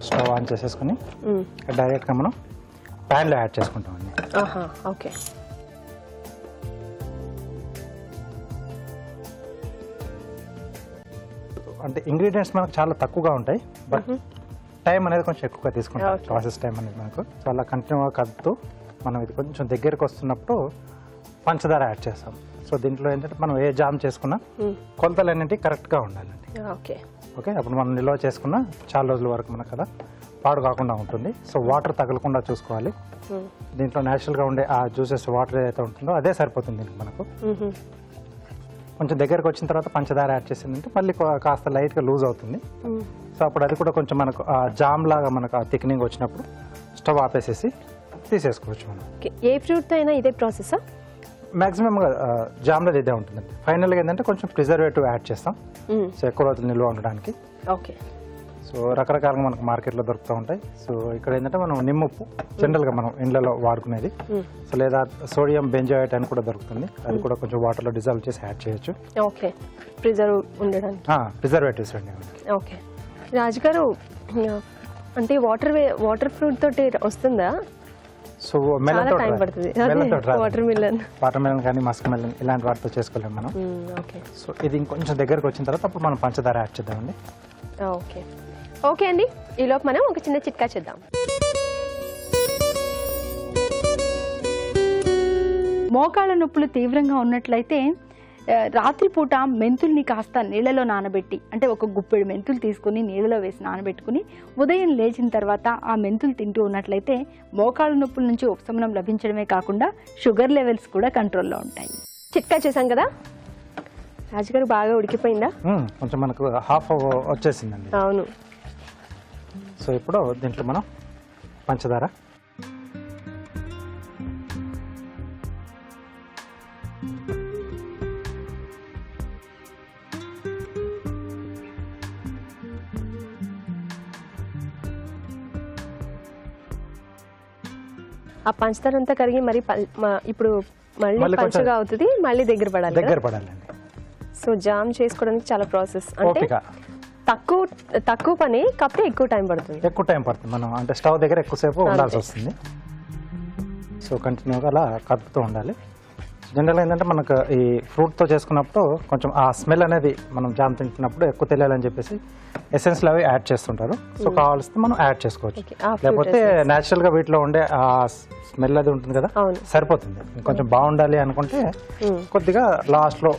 S2: స్టవ్ ఆన్ చేసేసుకుని డైరెక్ట్ గా మనం ప్యాన్ లో యాడ్ చేసుకుంటాం అండి.
S1: ఓకే,
S2: అంటే ఇంగ్రీడియంట్స్ మనకు చాలా తక్కువగా ఉంటాయి, బట్ టైం అనేది కొంచెం ఎక్కువగా తీసుకుంటాం. ప్రాసెస్ టైం అనేది మనకు. సో అలా కంటిన్యూగా కలుపుతూ మనం ఇది కొంచెం దగ్గరకు వస్తున్నప్పుడు పంచదార యాడ్ చేస్తాం. సో దీంట్లో ఏంటంటే మనం ఏ జామ్ చేసుకున్నా కొలతలు అనేవి కరెక్ట్గా ఉండాలండి.
S1: ఓకే,
S2: ఓకే, అప్పుడు మనం నిల్వ చేసుకున్న చాలా రోజుల వరకు మనకు కదా పాడు కాకుండా ఉంటుంది. సో వాటర్ తగలకుండా చూసుకోవాలి. దీంట్లో న్యాచురల్గా ఉండే ఆ జ్యూసెస్ వాటర్ ఏదైతే ఉంటుందో అదే సరిపోతుంది దీనికి మనకు. కొంచెం దగ్గరకు వచ్చిన తర్వాత పంచదార యాడ్ చేసిందంటే మళ్ళీ కాస్త లైట్గా లూజ్ అవుతుంది. సో అప్పుడు అది కూడా కొంచెం మనకు జామ్ లాగా మనకు థిక్నింగ్ వచ్చినప్పుడు స్టవ్ ఆపేసేసి తీసేసుకోవచ్చు మనం.
S1: ఏ ఫ్రూట్తో అయినా ఇదే ప్రాసెస్?
S2: మ్యాక్సిమం జామ్లో ఇదే ఉంటుందండి. ఫైనల్గా ఏంటంటే కొంచెం ప్రిజర్వేటివ్ యాడ్ చేస్తాం, సో ఎక్కువ రోజులు నిల్వ ఉండడానికి.
S1: ఓకే,
S2: సో సో రకరకాలుగా మనకు మార్కెట్లో దొరుకుతూ ఉంటాయి. సో ఇక్కడ ఏంటంటే మనం నిమ్మప్పు జనరల్గా మనం ఇండ్లలో వాడుకునేది. సో లేదా సోడియం బెంజోయేట్ అని కూడా దొరుకుతుంది, అది కూడా కొంచెం వాటర్లో డిజాల్వ్ చేసి యాడ్ చేయొచ్చు.
S1: ఓకే, ప్రిజర్వ్ ఉండడానికి.
S2: ప్రిజర్వేటివ్స్ అండి.
S1: ఓకే రాజు గారు, అంటే వాటర్ ఫ్రూట్ తోటి వస్తుందా?
S2: సో మెలన్
S1: చాలా టైం పడుతుంది. వాటర్
S2: మెలన్ కానీ మస్క్ మెలన్ ఇలాంటి వాటితో చేసుకోలేము మనం.
S1: ఓకే,
S2: సో ఇది ఇంకొంచెం దగ్గరకు వచ్చిన తర్వాత అప్పుడు మనం పంచదార యాడ్ చేద్దామండి.
S1: ఓకే ఓకే అండి, ఈలోపు మనం ఒక చిన్న చిట్కా చేద్దాం.
S3: మోకాళ్ళ నొప్పులు తీవ్రంగా ఉన్నట్లయితే రాత్రిపూట మెంతుల్ని కాస్త నీళ్ళలో నానబెట్టి, అంటే ఒక గుప్పెడు మెంతులు తీసుకుని నీళ్ళలో వేసి నానబెట్టుకుని ఉదయం లేచిన తర్వాత ఆ మెంతులు తింటూ ఉన్నట్లయితే మోకాళ్ళ నొప్పుల నుంచి ఉపశమనం లభించడమే కాకుండా షుగర్ లెవెల్స్ కూడా కంట్రోల్లో ఉంటాయి.
S1: చిట్కా చేసాం కదా, రాజుగారు బాగా ఉడికిపోయిందా?
S2: కొంచెం మనకు హాఫ్ వచ్చేసిందండి.
S1: అవును.
S2: సో ఇప్పుడు దీంట్లో మనం పంచదార,
S1: ఆ పంచదార అంతా కరిగి మరి ఇప్పుడు మళ్ళీ పంచగా అవుతుంది, మళ్ళీ దగ్గర పడాలండి. సో జామ్ చేసుకోవడానికి చాలా ప్రాసెస్, అంటే తక్కువ పని కాకపోతే ఎక్కువ టైం పడుతుంది.
S2: మనం అంటే స్టవ్ దగ్గర ఎక్కువసేపు ఉండాల్సి వస్తుంది. సో కంటిన్యూగా అలా కలుపుతూ ఉండాలి. జనరల్గా ఏంటంటే మనకు ఈ ఫ్రూట్తో చేసుకున్నప్పుడు కొంచెం ఆ స్మెల్ అనేది మనం జామ్ తింటున్నప్పుడు ఎక్కువ తెలియాలని చెప్పేసి ఎసెన్స్లు అవి యాడ్ చేస్తుంటారు. సో కావాల్సింది మనం యాడ్ చేసుకోవచ్చు, లేకపోతే న్యాచురల్గా వీటిలో ఉండే ఆ స్మెల్ అది ఉంటుంది కదా, సరిపోతుంది. కొంచెం బాగుండాలి అనుకుంటే కొద్దిగా లాస్ట్లో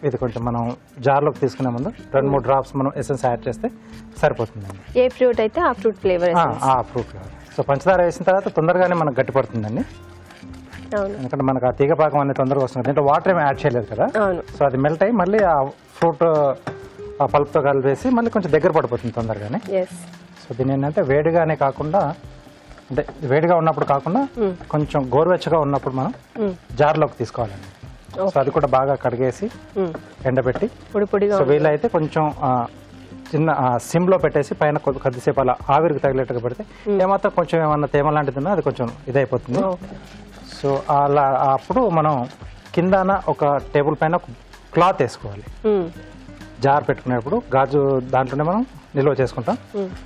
S2: ఇది కొంచెం మనం జార్లోకి తీసుకునే ముందు 2-3 డ్రాప్స్ మనం ఎసెన్స్ యాడ్ చేస్తే సరిపోతుందండి.
S1: ఏ ఫ్రూట్ అయితే ఆ ఫ్రూట్ ఫ్లేవర్.
S2: సో పంచదార వేసిన తర్వాత తొందరగానే మనకు గట్టిపడుతుందండి, ఎందుకంటే మనకు ఆ తీగ పాకం అనేది తొందరగా వస్తుంది. దీంట్లో వాటర్ ఏమి యాడ్ చేయలేదు కదా, సో అది మెల్ట్ అయ్యి మళ్ళీ ఆ ఫ్రూట్ ఆ పల్ప్తో కలిపేసి మళ్ళీ కొంచెం దగ్గర పడిపోతుంది తొందరగానే. సో దీని ఏంటంటే వేడిగానే కాకుండా, అంటే వేడిగా ఉన్నప్పుడు కాకుండా కొంచెం గోరువెచ్చగా ఉన్నప్పుడు మనం జార్లోకి తీసుకోవాలండి. సో అది కూడా బాగా కడిగేసి ఎండబెట్టి, సో వీలైతే కొంచెం చిన్న సిమ్లో పెట్టేసి పైన కొద్దిసేపు అలా ఆవిరికి తగిలేట్టుగా పెడితే ఏమాత్రం కొంచెం ఏమన్నా తేమ లాంటిది ఉన్నా అది కొంచెం ఇదైపోతుంది. సో అలా అప్పుడు మనం కిందన ఒక టేబుల్ పైన క్లాత్ వేసుకోవాలి. జార్ పెట్టుకునేప్పుడు గాజు దాంట్లోనే మనం నిల్వ చేసుకుంటాం.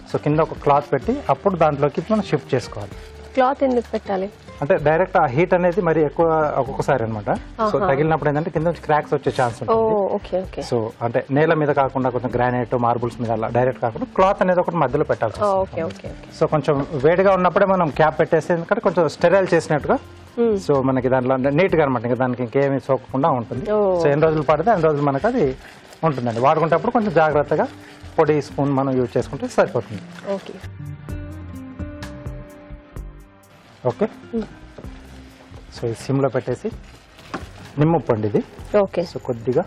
S2: సో కింద ఒక క్లాత్ పెట్టి అప్పుడు దాంట్లోకి మనం షిఫ్ట్ చేసుకోవాలి.
S1: క్లాత్ ఎందుకు పెట్టాలి
S2: అంటే డైరెక్ట్ ఆ హీట్ అనేది మరి ఎక్కువ ఒక్కొక్కసారి అనమాట. సో తగిలినప్పుడు ఏంటంటే కింద నుంచి క్రాక్స్ వచ్చే ఛాన్స్ ఉంటుంది. సో అంటే నేల మీద కాకుండా కొంచెం గ్రానైట్ మార్బుల్స్ మీద అలా డైరెక్ట్ కాకుండా క్లాత్ అనేది ఒకటి మధ్యలో పెట్టాలి. సో కొంచెం వేడిగా ఉన్నప్పుడే మనం క్యాప్ పెట్టేస్తే, ఎందుకంటే కొంచెం స్టెరైల్ చేసినట్టుగా సో మనకి దాంట్లో నీట్ గా అనమాట, ఇంకా దానికి ఇంకేమీ సోకకుండా ఉంటుంది. సో ఎన్ని రోజులు పడితే అన్ని రోజులు మనకు అది ఉంటుందండి. వాడుకుంటప్పుడు కొంచెం జాగ్రత్తగా పొడి స్పూన్ మనం యూజ్ చేసుకుంటే సరిపోతుంది. ఓకే, సో ఈ సిమ్లో పెట్టేసి నిమ్మప్పు అండి ఇది. సో కొద్దిగా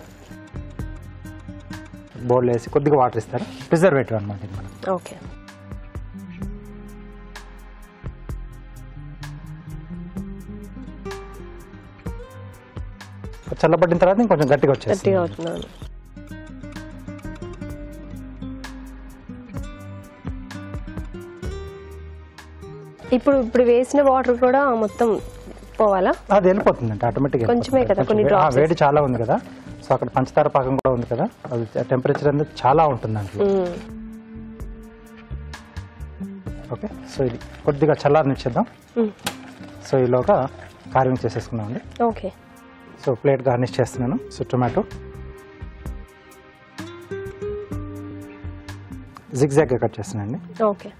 S2: బౌల్ వేసి కొద్దిగా వాటర్ ఇస్తారు, ప్రిజర్వేటివ్ అనమాట ఇది మనం.
S1: ఓకే,
S2: చల్లబడిన తర్వాత ఇంకొంచెం గట్టిగా వచ్చేస్తుంది.
S1: ఇప్పుడు వేసిన వాటర్ కూడా మొత్తం పోవాలా?
S2: అది వెళ్ళిపోతుందండి ఆటోమేటిక్గా.
S1: కొంచెమే కదా, కొన్ని డ్రాప్స్.
S2: వేడి చాలా ఉంది కదా, సో అక్కడ పంచదార పాకం కూడా ఉంది కదా, అది టెంపరేచర్ అనేది చాలా ఉంటుంది దాంట్లో. ఓకే, సో ఇది కొద్దిగా చల్లారనిచ్చేద్దాం. సో ఈలోగా కార్వింగ్ చేసేసుకున్నామండి.
S1: ఓకే,
S2: సో ప్లేట్ గార్నిష్ చేస్తున్నాను. సో టొమాటో జిగ్జాగ్గా కట్ చేస్తున్నానండి.
S1: ఓకే,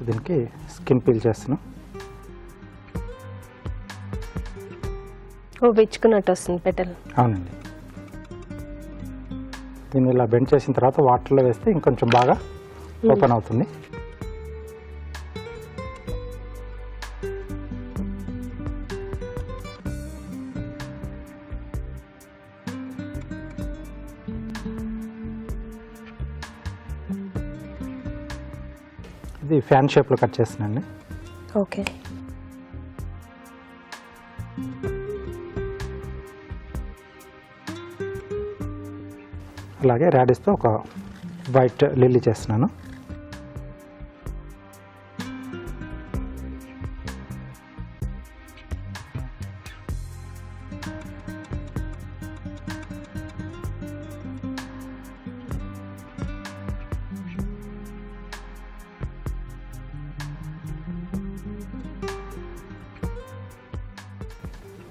S2: దీనికి స్కిన్ పీల్ చేస్తున్నాం.
S1: వెచ్చుకున్నట్టు వస్తుంది పెటల్.
S2: అవునండి, దీన్ని ఇలా బెండ్ చేసిన తర్వాత వాటర్లో వేస్తే ఇంకొంచెం బాగా ఓపెన్ అవుతుంది. ఇది ఫ్యాన్ షేప్లో కట్ చేస్తున్నాండి.
S1: ఓకే.
S2: అలాగే రాడిష్తో ఒక వైట్ లిల్లీ చేస్తున్నాను.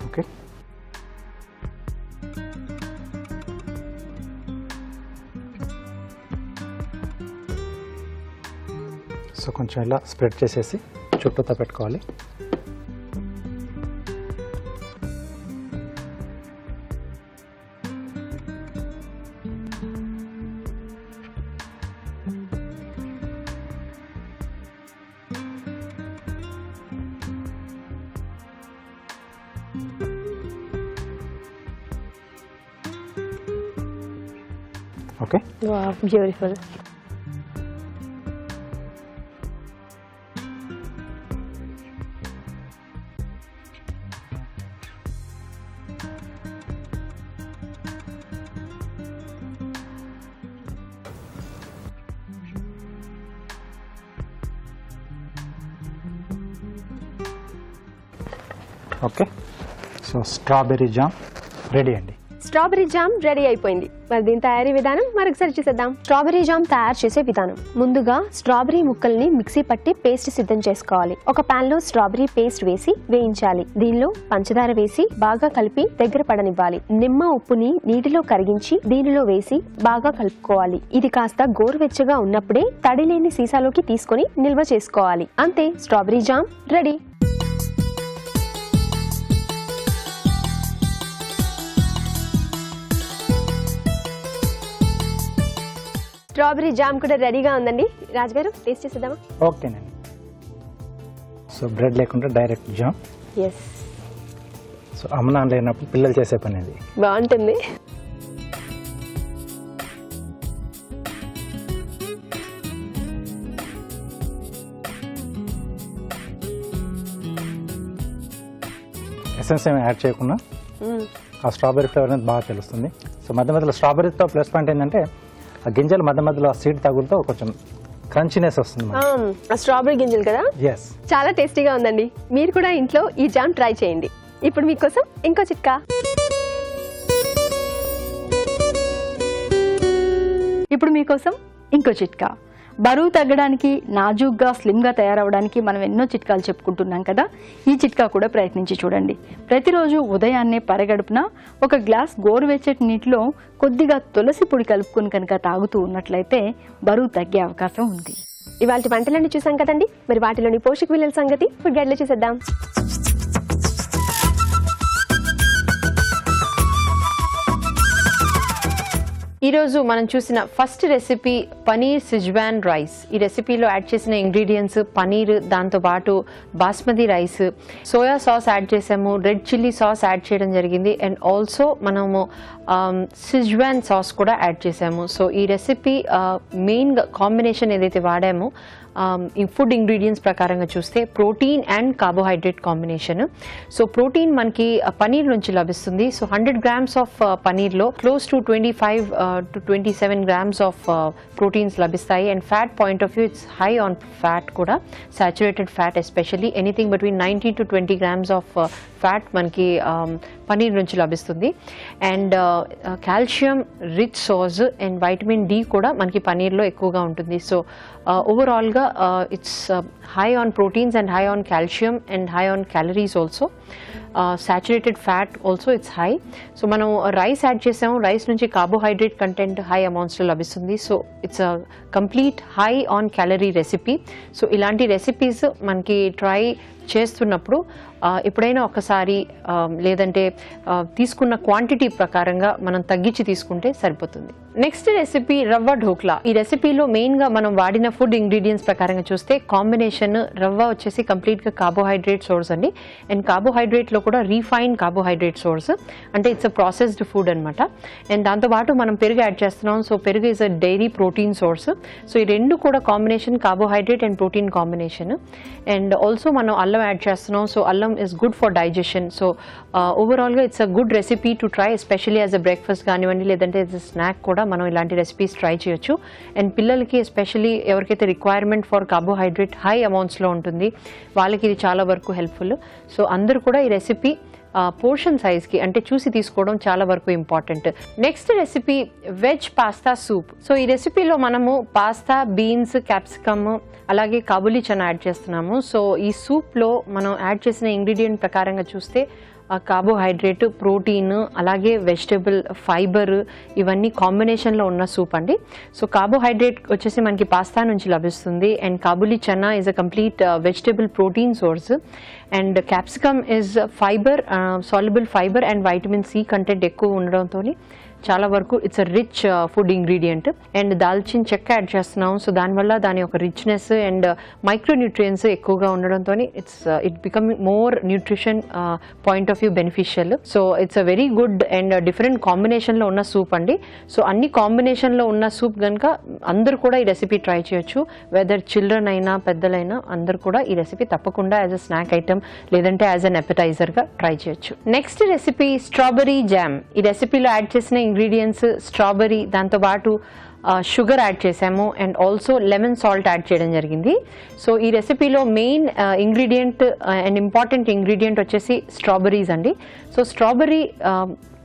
S2: ఓకే. సో కొంచెం ఇలా స్ప్రెడ్ చేసేసి చుట్టూతో పెట్టుకోవాలి. Okay.
S1: Wow, beautiful.
S2: Okay. So strawberry jam ready అండి.
S1: స్ట్రాబెరీ జామ్ రెడీ అయిపోయింది. మరి దీని తయారీ విధానం మరొకసారి చూసేద్దాం. స్ట్రాబెరీ జామ్ తయారు చేసే విధానం. ముందుగా స్ట్రాబెరీ ముక్కల్ని మిక్సీ పట్టి పేస్ట్ సిద్ధం చేసుకోవాలి. ఒక పాన్ లో స్ట్రాబెరీ పేస్ట్ వేసి వేయించాలి. దీనిలో పంచదార వేసి బాగా కలిపి దగ్గర పడనివ్వాలి. నిమ్మ ఉప్పుని నీటిలో కరిగించి దీనిలో వేసి బాగా కలుపుకోవాలి. ఇది కాస్త గోరువెచ్చగా ఉన్నప్పుడే తడి లేని సీసాలోకి తీసుకొని నిల్వ చేసుకోవాలి. అంతే, strawberry jam ready. Strawberry jam కూడా రెడీగా ఉందండి. రాజుగారు టేస్ట్ చేసేద్దామా?
S2: ఓకేనండి. సో బ్రెడ్ లేకుండా డైరెక్ట్ జామ్.
S1: ఎస్,
S2: సో అమ్మ నాన్న లేనప్పుడు పిల్లలు చేసే పని అది.
S1: బాగుంటుంది.
S2: ఎసెన్స్ ఏమి యాడ్ చేయకుండా ఆ స్ట్రాబెరీ ఫ్లేవర్ అనేది బాగా తెలుస్తుంది. సో మధ్య మధ్యలో స్ట్రాబెరీతో ప్లస్ పాయింట్ ఏంటంటే ఆ గింజలు మధ్య మధ్యలో సీడ్ తగులుతో కొంచెం క్రంచినెస్ వస్తుంది.
S1: ఆ స్ట్రాబెరీ గింజలు కదా,
S2: ఎస్,
S1: చాలా టేస్టీగా ఉందండి. మీరు కూడా ఇంట్లో ఈ జామ్ ట్రై చేయండి. ఇప్పుడు మీకోసం ఇంకో చిట్కా.
S3: ఇప్పుడు మీకోసం ఇంకో చిట్కా. బరువు తగ్గడానికి, నాజూగ్గా స్లిమ్గా తయారవడానికి మనం ఎన్నో చిట్కాలు చెప్పుకుంటున్నాం కదా. ఈ చిట్కా కూడా ప్రయత్నించి చూడండి. ప్రతిరోజు ఉదయాన్నే పరగడుపున ఒక గ్లాస్ గోరువెచ్చటి నీటిలో కొద్దిగా తులసి పొడి కలుపుకొని కనుక తాగుతూ ఉన్నట్లయితే బరువు తగ్గే అవకాశం ఉంది.
S1: ఇవాళ వంటలన్నీ చూసాం కదండి. మరి వాటిలోని పోషక విలువల సంగతి ఫుడ్ గైడ్లో చూసేద్దాం.
S6: ఈరోజు మనం చూసిన first recipe paneer schezwan rice. ఈ రెసిపీలో యాడ్ చేసిన ఇంగ్రీడియంట్స్ పనీర్, దాంతోపాటు basmati rice, soya sauce add చేసాము, రెడ్ చిల్లీ సాస్ యాడ్ చేయడం జరిగింది, అండ్ ఆల్సో మనము సిజ్వాన్ సాస్ కూడా యాడ్ చేసాము. సో ఈ రెసిపీ మెయిన్గా కాంబినేషన్ ఏదైతే వాడామో ఈ ఫుడ్ ఇంగ్రీడియంట్స్ ప్రకారంగా చూస్తే protein and carbohydrate combination. So protein మనకి పనీర్ నుంచి లభిస్తుంది. సో 100 grams ఆఫ్ పనీర్లో close to 25 to 27 grams of proteins లభిస్తాయి. And fat point of view it's high on fat కూడా, saturated fat especially anything between 19 to 20 grams of fat మనకి పనీర్ నుంచి లభిస్తుంది. And calcium rich source and vitamin D కూడా మనకి పనీర్లో ఎక్కువగా ఉంటుంది. సో ఓవరాల్గా it's high on proteins and high on calcium and high on calories also. Saturated fat also it's high. So మనం రైస్ యాడ్ చేసాము, రైస్ నుంచి కార్బోహైడ్రేట్ కంటెంట్ హై అమౌంట్స్లో లభిస్తుంది. So it's a complete high on calorie recipe. So ఇలాంటి రెసిపీస్ మనకి ట్రై చేస్తున్నప్పుడు ఎప్పుడైనా ఒకసారి లేదంటే తీసుకున్న క్వాంటిటీ ప్రకారంగా మనం తగ్గించి తీసుకుంటే సరిపోతుంది. నెక్స్ట్ రెసిపీ రవ్వ ఢోక్లా. ఈ రెసిపీలో మెయిన్గా మనం వాడిన ఫుడ్ ఇంగ్రీడియంట్స్ ప్రకారంగా చూస్తే కాంబినేషన్ రవ్వ వచ్చేసి కంప్లీట్గా కార్బోహైడ్రేట్ సోర్స్ అండి. అండ్ కార్బోహైడ్రేట్లో కూడా రీఫైన్డ్ కార్బోహైడ్రేట్ సోర్స్, అంటే ఇట్స్ అ ప్రాసెస్డ్ ఫుడ్ అనమాట. అండ్ దాంతోపాటు మనం పెరుగు యాడ్ చేస్తున్నాం. సో పెరుగు is a dairy protein source. So ఈ రెండు కూడా combination carbohydrate and protein combination. And also మనం అల్లం యాడ్ చేస్తున్నాం. సో అల్లం is good for digestion. So overall గా it's a good recipe to try, especially as a breakfast కానివ్వండి లేదంటే as a snack కూడా మనం ఇలాంటి రెసిపీస్ ట్రై చేయొచ్చు. అండ్ పిల్లలకి ఎస్పెషల్లీ ఎవరికైతే రిక్వైర్మెంట్ ఫర్ కార్బోహైడ్రేట్ హై అమౌంట్స్లో ఉంటుంది వాళ్ళకి ఇది చాలా వరకు హెల్ప్ఫుల్. సో అందరూ కూడా ఈ రెసిపీ పోర్షన్ సైజ్కి అంటే చూసి తీసుకోవడం చాలా వరకు important. Next recipe veg pasta soup. So ఈ రెసిపీలో మనము పాస్తా, బీన్స్, క్యాప్సికమ్ అలాగే కాబూలీ చనా యాడ్ చేస్తున్నాము. సో ఈ సూప్లో మనం యాడ్ చేసిన ఇంగ్రీడియంట్ ప్రకారంగా చూస్తే కార్బోహైడ్రేట్, ప్రోటీన్, అలాగే వెజిటబుల్, ఫైబర్ ఇవన్నీ కాంబినేషన్లో ఉన్న సూప్ అండి. సో కార్బోహైడ్రేట్ వచ్చేసి మనకి పాస్తా నుంచి లభిస్తుంది. And kabuli chana is a complete vegetable protein source. And capsicum is fibre, soluble fibre and vitamin C content ఎక్కువ ఉండడంతో చాలా వరకు it's a rich food ingredient. And దాల్చిన చెక్క యాడ్ చేస్తున్నాం. సో దానివల్ల దాని యొక్క రిచ్నెస్ అండ్ మైక్రోన్యూట్రియన్స్ ఎక్కువగా ఉండడంతో it become more nutrition point of view beneficial. So it's a very good and different కాంబినేషన్లో ఉన్న సూప్ అండి. సో అన్ని కాంబినేషన్లో ఉన్న సూప్ కనుక అందరూ కూడా ఈ రెసిపీ ట్రై చేయొచ్చు. వెదర్ చిల్డ్రన్ అయినా పెద్దలైనా అందరూ కూడా ఈ రెసిపీ తప్పకుండా యాజ్ అ స్నాక్ ఐటమ్ లేదంటే యాజ్ అన్ అపెటైజర్గా ట్రై చేయొచ్చు. Next recipe strawberry jam. ఈ రెసిపీలో యాడ్ చేసిన ఇంగ్రీడియంట్స్ స్ట్రాబెరీ, దాంతోపాటు షుగర్ యాడ్ చేసాము and also lemon salt add చేయడం జరిగింది. సో ఈ రెసిపీలో main ingredient and important ingredient వచ్చేసి స్ట్రాబెరీస్ అండి. సో స్ట్రాబెరీ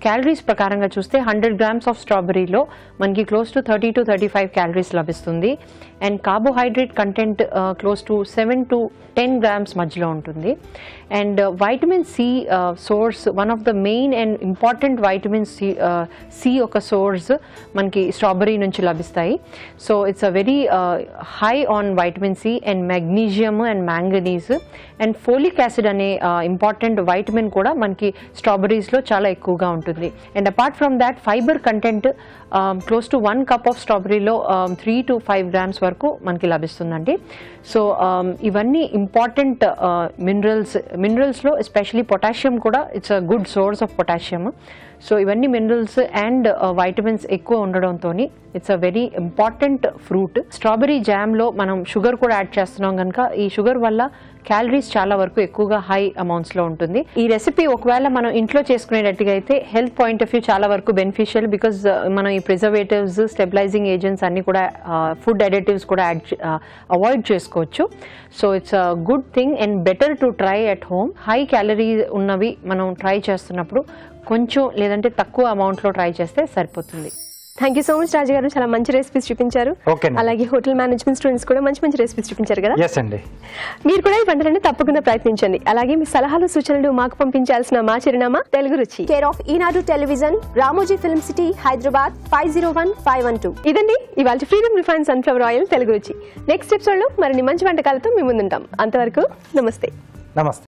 S6: క్యాలరీస్ ప్రకారంగా చూస్తే 100 grams ఆఫ్ స్ట్రాబెరీలో మనకి క్లోజ్ టు 30 to 35 క్యాలరీస్ లభిస్తుంది. And carbohydrate content close to 7 to 10 grams మధ్యలో ఉంటుంది. And vitamin C source, one of the main and important vitamin C ఒక సోర్స్ మనకి స్ట్రాబెరీ నుంచి లభిస్తాయి. So it's a very high on vitamin C and magnesium and manganese and folic acid అనే ఇంపార్టెంట్ వైటమిన్ కూడా మనకి స్ట్రాబెరీస్లో చాలా ఎక్కువగా ఉంటుంది. And apart from that fibre content close to 1 cup of స్ట్రాబెరీలో 3 to 5 grams వరకు మనకి లభిస్తుందండి. సో ఇవన్నీ ఇంపార్టెంట్ మినరల్స్లో ఎస్పెషలీ పొటాషియం కూడా it's a good source of potassium. So ఇవన్నీ మినరల్స్ అండ్ వైటమిన్స్ ఎక్కువ ఉండడంతో it's a very important fruit. Strawberry జామ్లో మనం షుగర్ కూడా యాడ్ చేస్తున్నాం కనుక ఈ షుగర్ వల్ల క్యాలరీస్ చాలా వరకు ఎక్కువగా హై అమౌంట్స్లో ఉంటుంది. ఈ రెసిపీ ఒకవేళ మనం ఇంట్లో చేసుకునేటట్టుగా అయితే హెల్త్ పాయింట్ ఆఫ్ వ్యూ చాలా వరకు బెనిఫిషియల్. బికాజ్ మనం ఈ ప్రిజర్వేటివ్స్, స్టెబిలైజింగ్ ఏజెంట్స్ అన్ని కూడా ఫుడ్ అడిటివ్స్ కూడా అవాయిడ్ చేసుకోవచ్చు. So it's a good thing and better to try at home. High calorie ఉన్నవి మనం ట్రై చేస్తున్నప్పుడు కొంచెం లేదంటే తక్కువ అమౌంట్లో ట్రై చేస్తే సరిపోతుంది.
S1: థ్యాంక్ యూ సో మచ్ రాజు గారు, చాలా మంచి రెసిపీస్ చూపించారు. అలాగే హోటల్ మేనేజ్మెంట్ స్టూడెంట్స్ కూడా మంచి మంచి రెసిపీస్ చూపించారు కదా.
S2: ఎస్ అండి,
S1: మీరు కూడా ఈ వంటలన్నీ తప్పకుండా ప్రయత్నించండి. అలాగే మీ సలహాలు సూచనలు మాకు పంపించాల్సిన మా చిరునామా Telugu Ruchi, care of Eenadu television, Ramoji film city, Hyderabad 501512. ఇదండి ఇవాళ Freedom refine sunflower oil Telugu Ruchi. Next episode లో మరిన్ని మంచి వంటకాలతో మీ ముందుంటాం. అంతవరకు నమస్తే.
S2: నమస్తే.